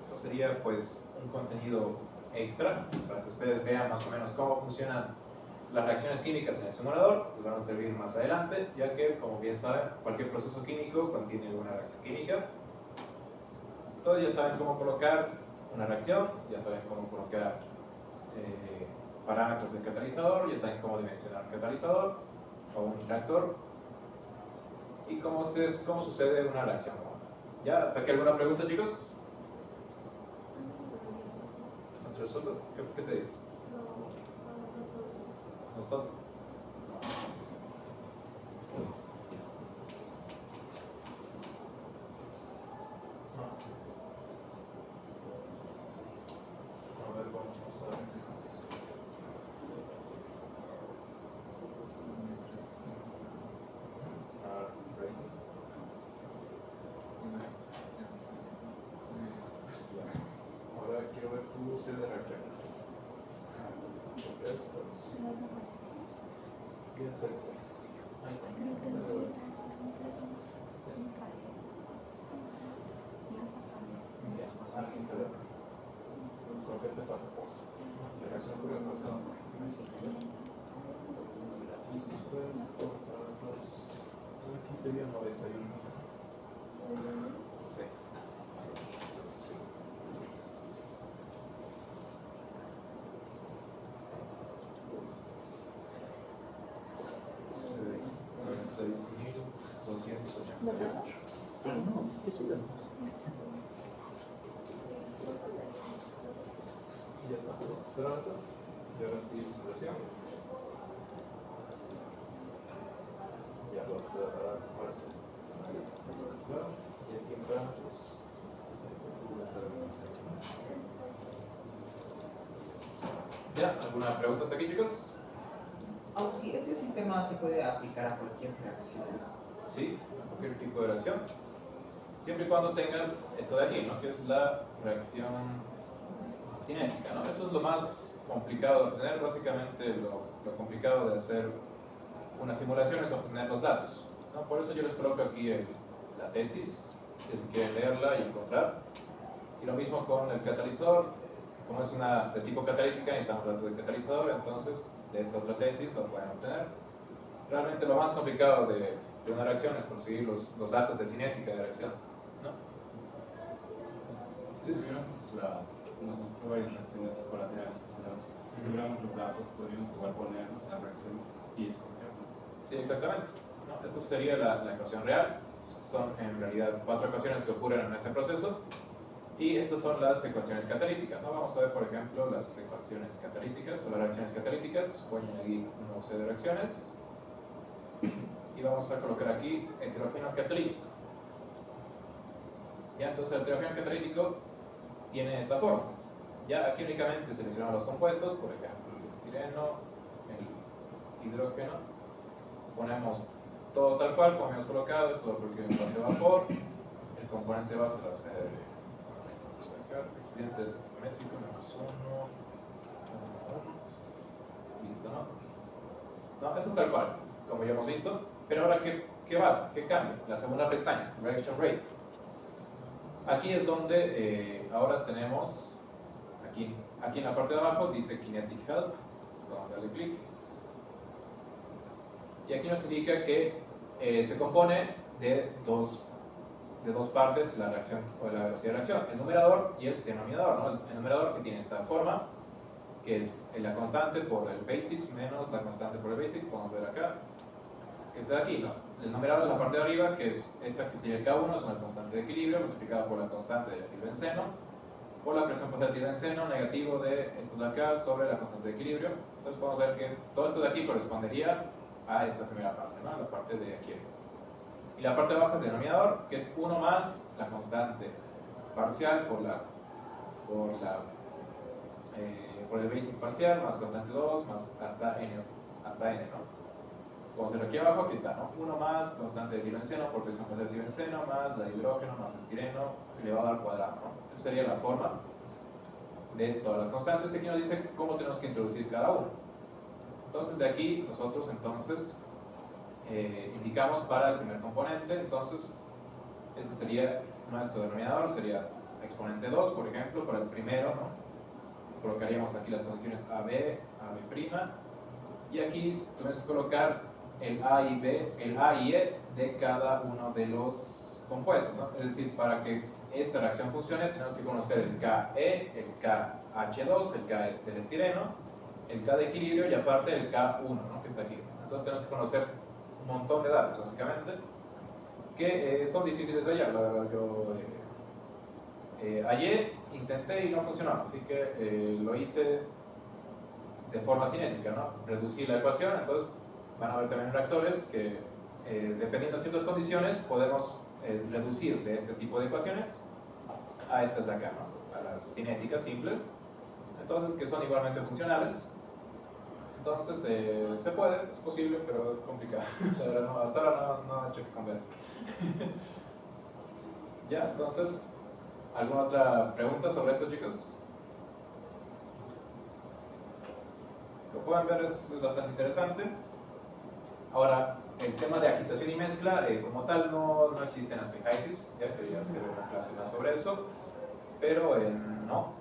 Esto sería pues un contenido extra para que ustedes vean más o menos cómo funcionan las reacciones químicas en el simulador. Les van a servir más adelante, ya que, como bien saben, cualquier proceso químico contiene alguna reacción química. Entonces ya saben cómo colocar una reacción, ya saben cómo colocar parámetros del catalizador, ya saben cómo dimensionar un catalizador o un reactor y cómo sucede una reacción. ¿Ya? ¿Hasta aquí alguna pregunta, chicos? ¿No te resuelvo? ¿Qué te dices? ¿No está? A ver, vamos a ver. Ahora quiero ver tu serie de reacciones. ¿Qué es esto? Ahí está. Bien, aquí está. Creo que este pasa por la reacción por el pasado. Después, aquí sería 91. Sí. Sí. 91.288. Sí. No, ¿qué sigamos? Ya está. ¿Será eso? Y ahora sí, presión. Ya lo vas a dar. Ahora sí. Y aquí en parámetros. ¿Ya? ¿Alguna pregunta hasta aquí, chicos? Oh, sí, este sistema se puede aplicar a cualquier reacción. Sí, a cualquier tipo de reacción. Siempre y cuando tengas esto de aquí, ¿no? Que es la reacción cinética, ¿no? Esto es lo más complicado de obtener. Básicamente lo complicado de hacer una simulación es obtener los datos, ¿no? Por eso yo les coloco aquí la tesis, si quieren leerla y encontrar. Y lo mismo con el catalizador. Como es una de tipo catalítica, necesitamos datos del catalizador, entonces de esta otra tesis lo pueden obtener. Realmente lo más complicado de una reacción es conseguir los datos de cinética de reacción, ¿no? Si tuviéramos las varias reacciones colaterales que se dan, si tuviéramos los datos, podríamos igual ponernos las reacciones y escogerlas. Sí, exactamente, ¿no? Esta sería la ecuación real. Son en realidad 4 ecuaciones que ocurren en este proceso. Y estas son las ecuaciones catalíticas, ¿no? Vamos a ver, por ejemplo, las ecuaciones catalíticas o las reacciones catalíticas. Voy a añadir un nuevo set de reacciones. Y vamos a colocar aquí heterógeno catalítico. Ya, entonces el heterógeno catalítico tiene esta forma. Ya aquí únicamente seleccionamos los compuestos, por ejemplo, el estireno, el hidrógeno. Ponemos todo tal cual como hemos colocado, esto lo porque en fase de vapor. El componente base va a ser cliente métrico -1, listo, ¿no? No, eso tal cual, como ya hemos visto, pero ahora ¿qué ¿qué pasa? ¿Qué cambia? La segunda pestaña, reaction rate. Aquí es donde ahora tenemos, aquí en la parte de abajo dice Kinetic Help, vamos a darle clic. Y aquí nos indica que se compone de dos partes la reacción o la velocidad de reacción, el numerador y el denominador, ¿no? El numerador que tiene esta forma, que es la constante por el basic menos la constante por el basic, podemos ver acá, que está aquí, ¿no? El numerador es la parte de arriba, que es esta que sería el K1, es una constante de equilibrio multiplicada por la constante del etilbenceno, por la presión parcial del etilbenceno, negativo de esto de acá sobre la constante de equilibrio. Entonces podemos ver que todo esto de aquí correspondería a esta primera parte, ¿no? La parte de aquí. Y la parte de abajo es el denominador, que es 1 más la constante parcial por el basic parcial, más constante 2, más hasta n, ¿no? Podemos ver aquí abajo, aquí está, ¿no? 1 más constante de etilbenceno por presión parcial de etilbenceno, más la de hidrógeno, más estireno, elevado al cuadrado, ¿no? Esa sería la forma de todas las constantes. Y aquí nos dice cómo tenemos que introducir cada uno. Entonces, de aquí, nosotros, entonces, indicamos para el primer componente, entonces ese sería nuestro denominador, sería exponente 2, por ejemplo, para el primero, ¿no? Colocaríamos aquí las condiciones AB, AB', y aquí tenemos que colocar el A y B, el A y E de cada uno de los compuestos, ¿no? Es decir, para que esta reacción funcione tenemos que conocer el KE, el KH2, el K del estireno, el K de equilibrio y aparte el K1, ¿no? Que está aquí. Entonces tenemos que conocer un montón de datos, básicamente, que son difíciles de hallar. La verdad, yo ayer intenté y no funcionó, así que lo hice de forma cinética, ¿no? Reducir la ecuación, entonces van a ver también reactores que, dependiendo de ciertas condiciones, podemos reducir de este tipo de ecuaciones a estas de acá, ¿no? A las cinéticas simples, entonces que son igualmente funcionales. Entonces, se puede, es posible, pero es complicado. La verdad, no, hasta ahora no he hecho que conver. Ya, entonces, ¿alguna otra pregunta sobre esto, chicos? Lo pueden ver, es bastante interesante. Ahora, el tema de agitación y mezcla, como tal, no existe en Asbjaisis. Ya quería hacer una clase más sobre eso, pero no.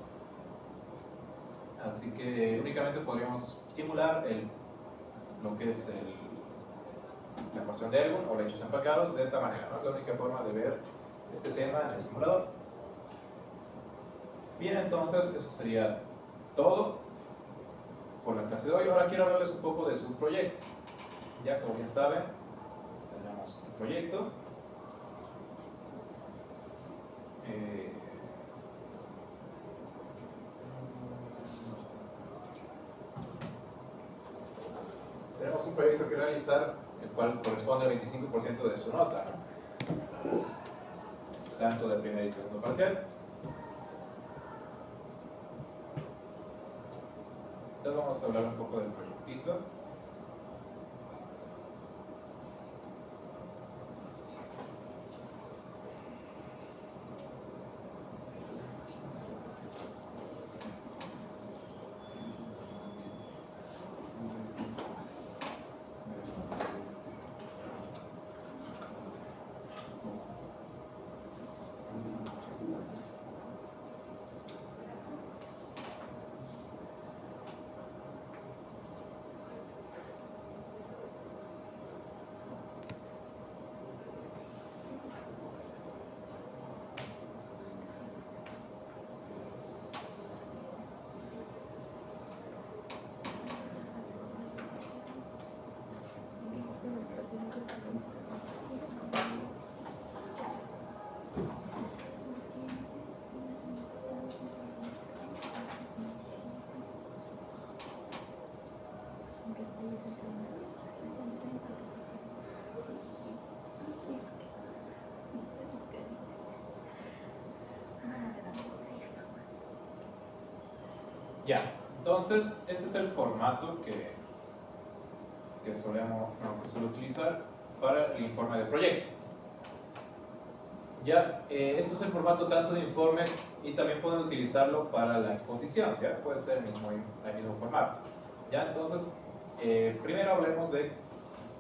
Así que únicamente podríamos simular lo que es la ecuación de Ergun o lechos empacados de esta manera, ¿no? Es la única forma de ver este tema en el simulador. Bien, entonces eso sería todo por la clase de hoy. Ahora quiero hablarles un poco de su proyecto. Ya como bien saben, tenemos un proyecto. Tenemos un proyecto que realizar, el cual corresponde al 25% de su nota, ¿no? Tanto de primer y segundo parcial. Entonces vamos a hablar un poco del proyectito. Ya, entonces este es el formato que suelo utilizar para el informe de proyecto. Ya, este es el formato tanto de informe y también pueden utilizarlo para la exposición, ya puede ser el mismo formato. Ya, entonces, primero hablemos de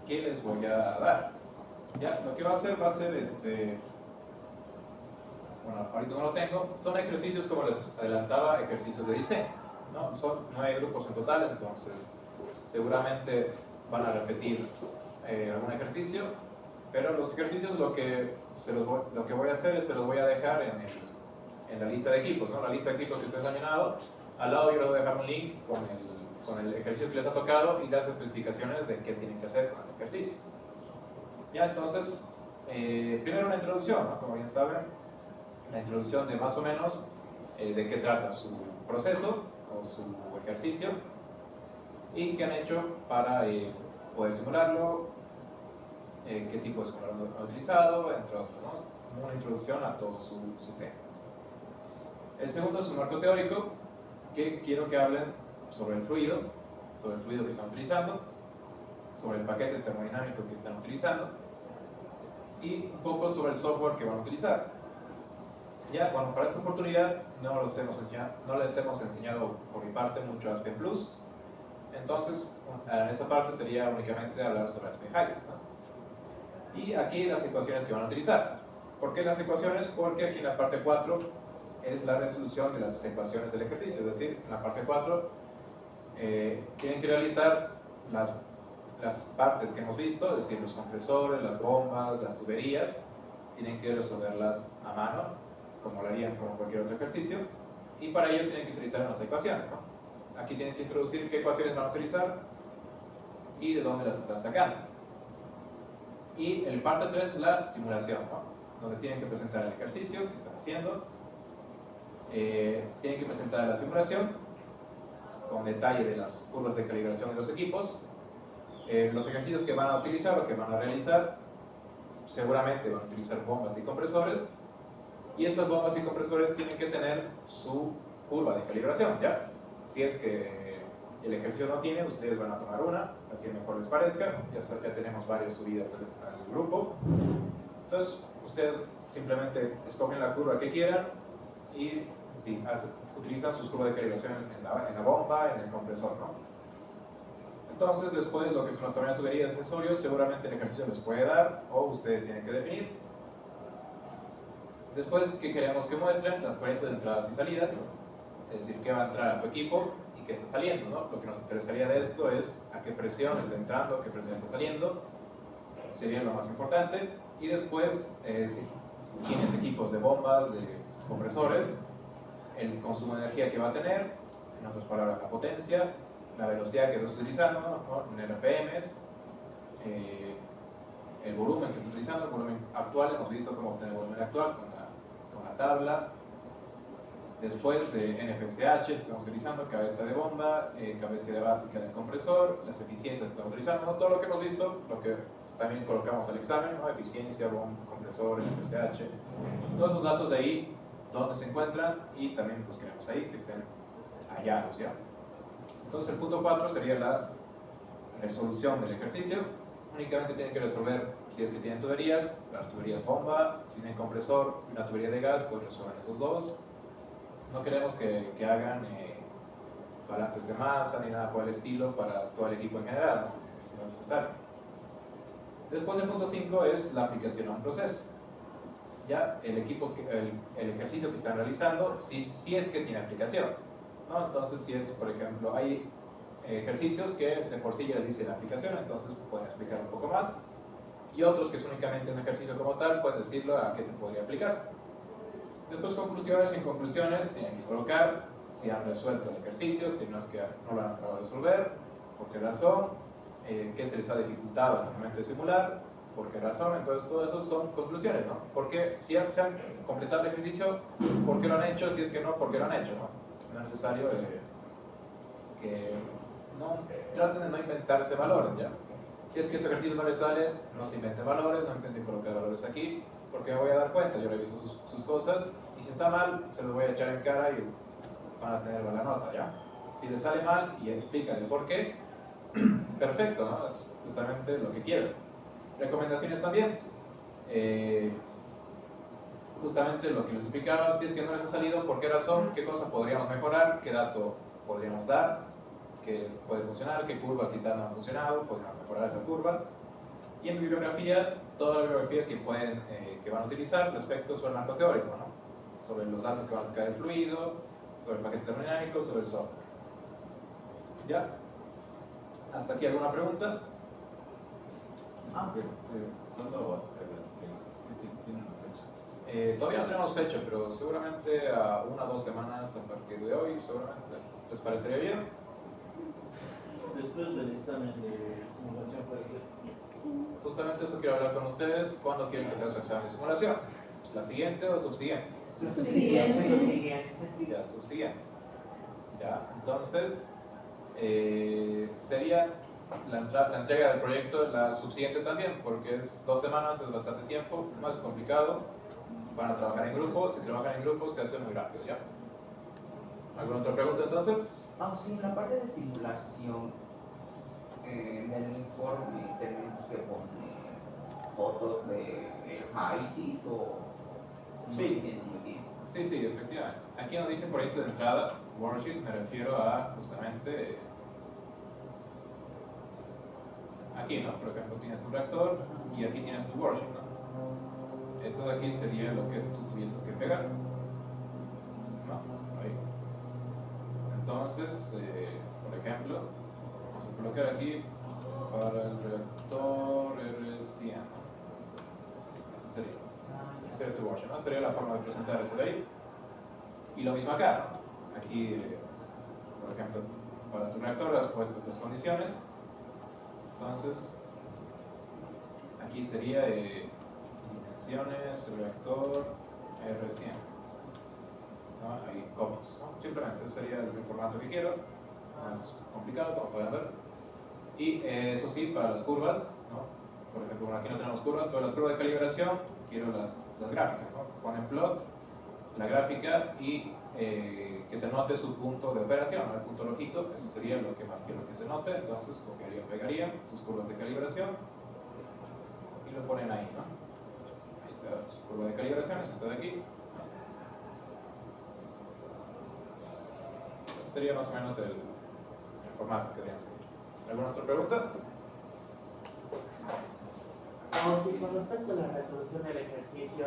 qué les voy a dar. Ya, lo que va a hacer bueno, ahorita no lo tengo, son ejercicios como les adelantaba, ejercicios de diseño, ¿no? Son 9 grupos en total, entonces seguramente van a repetir algún ejercicio, pero los ejercicios lo que voy a hacer es se los voy a dejar en la lista de equipos, ¿no? La lista de equipos que ustedes han llenado, al lado yo les voy a dejar un link con el ejercicio que les ha tocado y las especificaciones de qué tienen que hacer con el ejercicio. Ya, entonces, primero una introducción, ¿no? Como bien saben, la introducción de más o menos de qué trata su proceso o su ejercicio y qué han hecho para poder simularlo, qué tipo de simulador han utilizado, entre otros, ¿no? Una introducción a todo su tema. El segundo es un marco teórico que quiero que hablen sobre el fluido que están utilizando, sobre el paquete termodinámico que están utilizando y un poco sobre el software que van a utilizar. Ya, bueno, para esta oportunidad no les hemos enseñado por mi parte mucho ASP+, entonces en esta parte sería únicamente hablar sobre ASP HYSYS, ¿no? Y aquí las ecuaciones que van a utilizar. ¿Por qué las ecuaciones? Porque aquí en la parte 4 es la resolución de las ecuaciones del ejercicio, es decir, en la parte 4 tienen que realizar las partes que hemos visto, es decir, los compresores, las bombas, las tuberías, tienen que resolverlas a mano, como lo harían con cualquier otro ejercicio, y para ello tienen que utilizar unas ecuaciones, ¿no? Aquí tienen que introducir qué ecuaciones van a utilizar y de dónde las están sacando. Y el parte 3 es la simulación, ¿no? Donde tienen que presentar el ejercicio que están haciendo, tienen que presentar la simulación con detalle de las curvas de calibración de los equipos, los ejercicios que van a utilizar o que van a realizar, seguramente van a utilizar bombas y compresores, y estas bombas y compresores tienen que tener su curva de calibración, ¿ya? Si es que el ejercicio no tiene, ustedes van a tomar una, la que mejor les parezca, ya tenemos varias subidas al grupo, entonces ustedes simplemente escogen la curva que quieran y utilizan sus curvas de calibración en la bomba, en el compresor, ¿no? Entonces, después lo que son las torneos de tuberías de accesorios, seguramente el ejercicio les puede dar o ustedes tienen que definir. Después, ¿qué queremos que muestren? Las corrientes de entradas y salidas, es decir, qué va a entrar a tu equipo y qué está saliendo, ¿no? Lo que nos interesaría de esto es a qué presión está entrando, a qué presión está saliendo, sería lo más importante. Y después, tienes equipos de bombas, de compresores, el consumo de energía que va a tener, en otras palabras, la potencia, la velocidad que estás utilizando, ¿no? En RPMs, el volumen que estás utilizando, el volumen actual, hemos visto cómo obtener el volumen actual con la tabla. Después, NFCH estamos utilizando, cabeza de bomba, cabeza diabática del compresor, las eficiencias que estamos utilizando, ¿no? Todo lo que hemos visto, lo que también colocamos al examen, ¿no? Eficiencia, bomba, compresor, NFCH, todos esos datos de ahí, dónde se encuentran y también los queremos ahí, que estén hallados, ¿ya? Entonces el punto 4 sería la resolución del ejercicio. Únicamente tienen que resolver, si es que tienen tuberías, las tuberías bomba, si tienen compresor y una tubería de gas, pues resuelven esos dos. No queremos que hagan balances de masa ni nada por el estilo para todo el equipo en general, no es necesario. Después el punto 5 es la aplicación a un proceso. Ya el ejercicio que están realizando, si es que tiene aplicación, ¿no? Entonces, si es, por ejemplo, hay ejercicios que de por sí ya les dice la aplicación, entonces pueden explicar un poco más, y otros que es únicamente un ejercicio como tal, pueden decirlo a qué se podría aplicar. Después conclusiones, y en conclusiones tienen que colocar si han resuelto el ejercicio, si no es que no lo han acabado de resolver, por qué razón, qué se les ha dificultado en el momento de simular, por qué razón. Entonces todo eso son conclusiones, ¿no? Porque si han completado el ejercicio, ¿por qué lo han hecho? Si es que no, ¿por qué lo han hecho? No es necesario que no traten de no inventarse valores, ¿ya? Si es que ese ejercicio no les sale, no se inventen valores, no intenten colocar valores aquí, porque me voy a dar cuenta, yo reviso sus cosas, y si está mal, se los voy a echar en cara y van a tener mala nota, ¿ya? Si les sale mal y explican el por qué, perfecto, ¿no? Es justamente lo que quiero. Recomendaciones también, justamente lo que les explicaba, si es que no les ha salido, por qué razón, qué cosa podríamos mejorar, qué dato podríamos dar, qué puede funcionar, qué curva quizás no ha funcionado, podríamos mejorar esa curva. Y en bibliografía, toda la bibliografía que van a utilizar respecto sobre el marco teórico, ¿no? Sobre los datos que van a sacar del fluido, sobre el paquete termodinámico, sobre el software. ¿Ya? ¿Hasta aquí alguna pregunta? ¿Cuándo va a ser la entrega? ¿Tiene una fecha? Todavía no tenemos fecha, pero seguramente a 1 o 2 semanas a partir de hoy, seguramente. ¿Les parecería bien? Después del examen de simulación puede ser. Sí. Justamente eso quiero hablar con ustedes. ¿Cuándo quieren que sea su examen de simulación? ¿La siguiente o subsiguiente? Subsiguiente. Ya, subsiguiente. Ya, entonces sería la entrega del proyecto la subsiguiente también, porque es 2 semanas, es bastante tiempo, no es complicado. Van a trabajar en grupo, si trabajan en grupo se hace muy rápido, ¿ya? ¿Alguna otra pregunta entonces? Sí, en la parte de simulación, en el informe tenemos que poner fotos de ISIS o... Sí. No entiendo muy bien. Sí, sí, efectivamente. Aquí nos dicen proyecto de entrada, worksheet, me refiero a justamente aquí, ¿no? Por ejemplo, tienes tu reactor y aquí tienes tu worksheet, ¿no? Esto de aquí sería lo que tú tuvieses que pegar. ¿No? Ahí. Entonces, por ejemplo, vamos a colocar aquí para el reactor R100. Ese sería. Ese sería tu worksheet, ¿no? Sería la forma de presentar eso de ahí. Y lo mismo acá, ¿no? Aquí, por ejemplo, para tu reactor has puesto estas condiciones. Entonces, aquí sería dimensiones, reactor, R100. ¿No? Ahí, copies, ¿no? Simplemente ese sería el formato que quiero. Más complicado, como pueden ver. Y eso sí, para las curvas, ¿no? Por ejemplo, bueno, aquí no tenemos curvas, pero las curvas de calibración, quiero las gráficas, ¿no? Ponen plot, la gráfica y que se note su punto de operación, ¿no? El punto rojito, eso sería lo que más quiero que se note. Entonces copiaría, pegaría sus curvas de calibración y lo ponen ahí, ¿no? Ahí está su curva de calibración, eso está de aquí. Ese sería más o menos el formato que deberían seguir. ¿Alguna otra pregunta? Sí, con respecto a la resolución del ejercicio,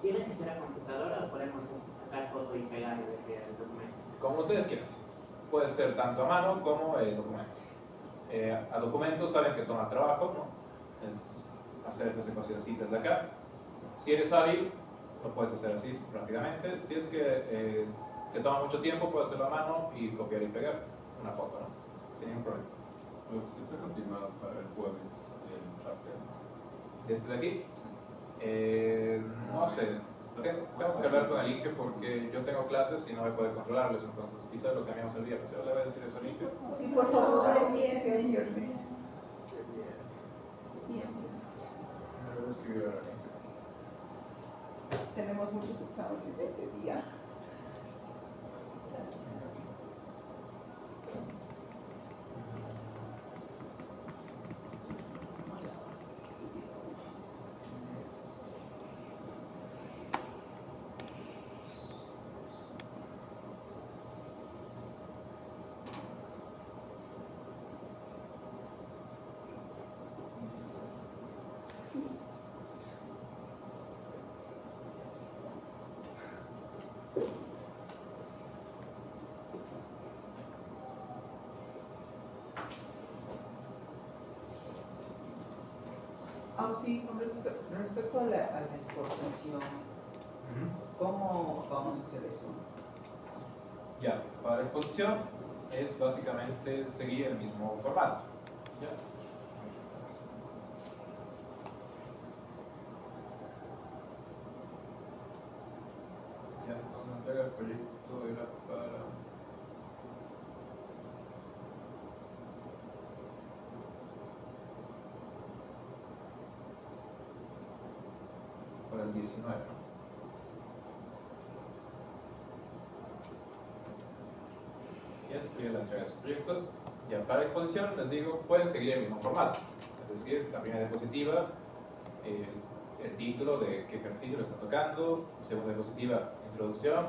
¿tiene que ser a computadora o podemos sacar foto y pegar el documento? Como ustedes quieran. Puede ser tanto a mano como documento. A documento saben que toma trabajo, ¿no? Es hacer estas ecuaciones de acá. Si eres hábil, lo puedes hacer así rápidamente. Si es que te toma mucho tiempo, puedes hacerlo a mano y copiar y pegar una foto, ¿no? Sin ningún problema. Pues está confirmado para el jueves el parcial. ¿Desde aquí? No sé. Tengo que hablar con el Inge porque yo tengo clases y no me puede controlarlos, entonces quizás lo cambiamos el viernes. Yo le voy a decir eso al Inge. Sí, por favor, envíese el viernes. Me lo voy a escribir ahora al Inge. Tenemos muchos exámenes ese día. Sí, con respecto a la exportación, ¿cómo vamos a hacer eso? Ya, para la exposición es básicamente seguir el mismo formato. ¿Ya? Ya, entonces la entrega del proyecto era para el 19, ¿no? Y esa sería la entrega de su proyecto. Ya para la exposición, les digo, pueden seguir el mismo formato. Es decir, la primera diapositiva, el título de qué ejercicio lo está tocando, segunda diapositiva, introducción,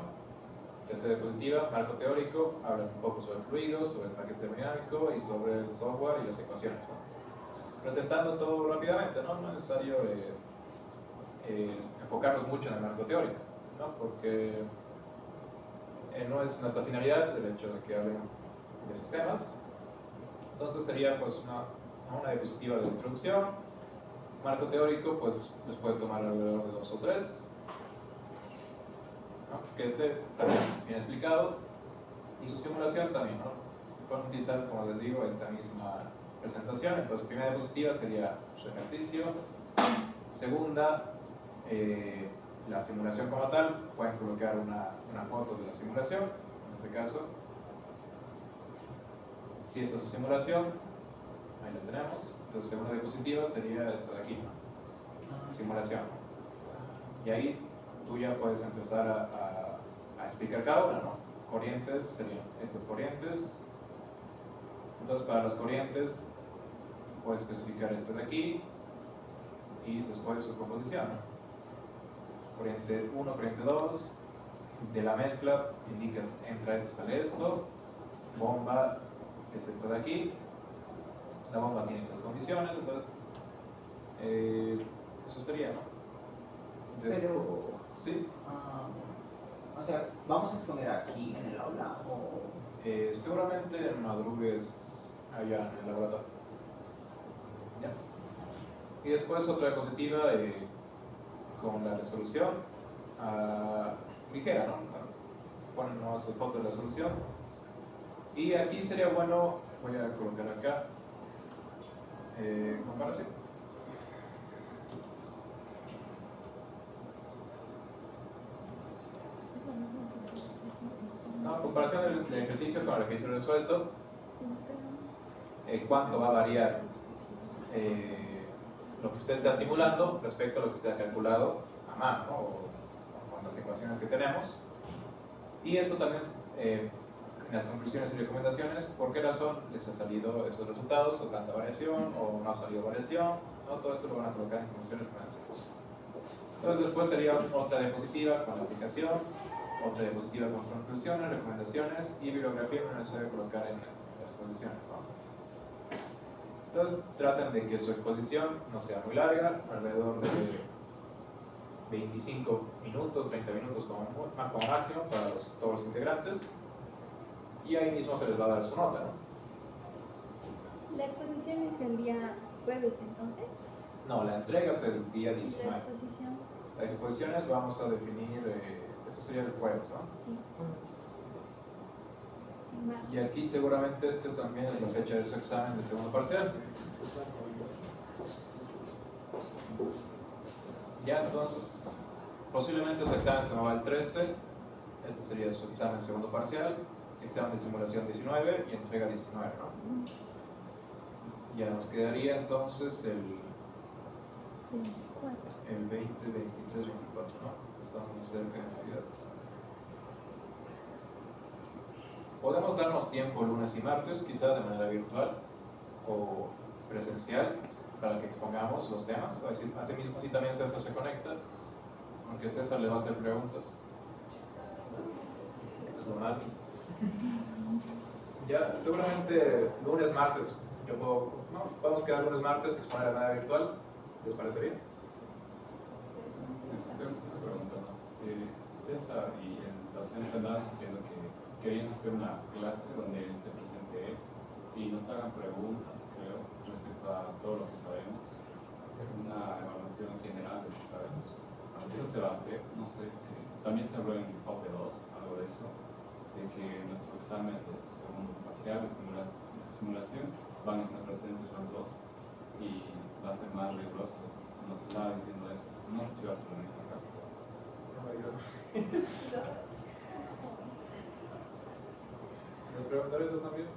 tercera diapositiva, marco teórico, hablan un poco sobre fluidos, sobre el paquete termodinámico y sobre el software y las ecuaciones, ¿no? presentando todo rápidamente, ¿no? No es necesario enfocarnos mucho en el marco teórico, ¿no? Porque no es nuestra finalidad el hecho de que hablen de esos temas. Entonces sería pues una diapositiva de introducción. Marco teórico pues les puede tomar alrededor de 2 o 3, ¿no? Que esté también bien explicado, y su simulación también, ¿no? Pueden utilizar, como les digo, esta misma presentación. Entonces, primera diapositiva sería su ejercicio. Segunda, la simulación como tal. Pueden colocar una foto de la simulación, en este caso. Si esta es su simulación, ahí la tenemos. Entonces, segunda diapositiva sería esta de aquí, ¿no? Simulación. Y ahí tú ya puedes empezar a explicar cada una, ¿no? Corrientes serían estas corrientes. Entonces, para las corrientes, puedes especificar esta de aquí y después su composición, ¿no? Corriente 1, corriente 2. De la mezcla, indicas entra esto, sale esto. Bomba es esta de aquí. La bomba tiene estas condiciones, entonces eso sería, ¿no? Pero, sí. o sea, ¿vamos a exponer aquí en el aula o...? Seguramente madrugues allá en el laboratorio. ¿Ya? Y después otra diapositiva con la resolución ligera, ¿no? Ponemos foto de la resolución. Y aquí sería bueno, voy a colocar acá, comparación. No, comparación del ejercicio con el ejercicio resuelto. Cuánto va a variar lo que usted está simulando respecto a lo que usted ha calculado a mano, ¿no? O con las ecuaciones que tenemos. Y esto también en las conclusiones y recomendaciones, ¿por qué razón les ha salido estos resultados, o tanta variación, o no ha salido variación? ¿No? Todo esto lo van a colocar en conclusiones y recomendaciones. Entonces después sería otra diapositiva con la aplicación, otra diapositiva con conclusiones, recomendaciones y bibliografía que no es necesario colocar en las exposiciones, ¿no? Entonces traten de que su exposición no sea muy larga, alrededor de 25 minutos, 30 minutos como máximo para todos los integrantes, y ahí mismo se les va a dar su nota, ¿no? ¿La exposición es el día jueves entonces? No, la entrega es el día ¿Y 19. la exposición? Las exposiciones vamos a definir, esto sería el jueves, ¿no? Sí. Y aquí seguramente este también es la fecha de su examen de segundo parcial. Ya entonces, posiblemente su examen se me va el 13, este sería su examen de segundo parcial, examen de simulación 19 y entrega 19, ¿no? Ya nos quedaría entonces el 24. el 20, 23, 24, ¿no? Estamos muy cerca de Navidades. Podemos darnos tiempo lunes y martes, quizá de manera virtual o presencial, para que expongamos los temas. Así mismo, si también César se conecta, aunque César le va a hacer preguntas. Es normal. Ya, seguramente lunes, martes, podemos quedar lunes, martes, exponer de manera virtual. ¿Les parece bien? Creo que es una pregunta más. César y el docente andaban diciendo que querían hacer una clase donde esté presente él y nos hagan preguntas, creo, respecto a todo lo que sabemos. Una evaluación general de lo que sabemos. Eso se va a hacer, no sé. También se habló en OP2, algo de eso, de que nuestro examen de segundo parcial de simulación van a estar presentes los dos y va a ser más riguroso. Nos estaba diciendo eso. No sé si va a ser lo mismo acá. ¿Les preguntaré eso también?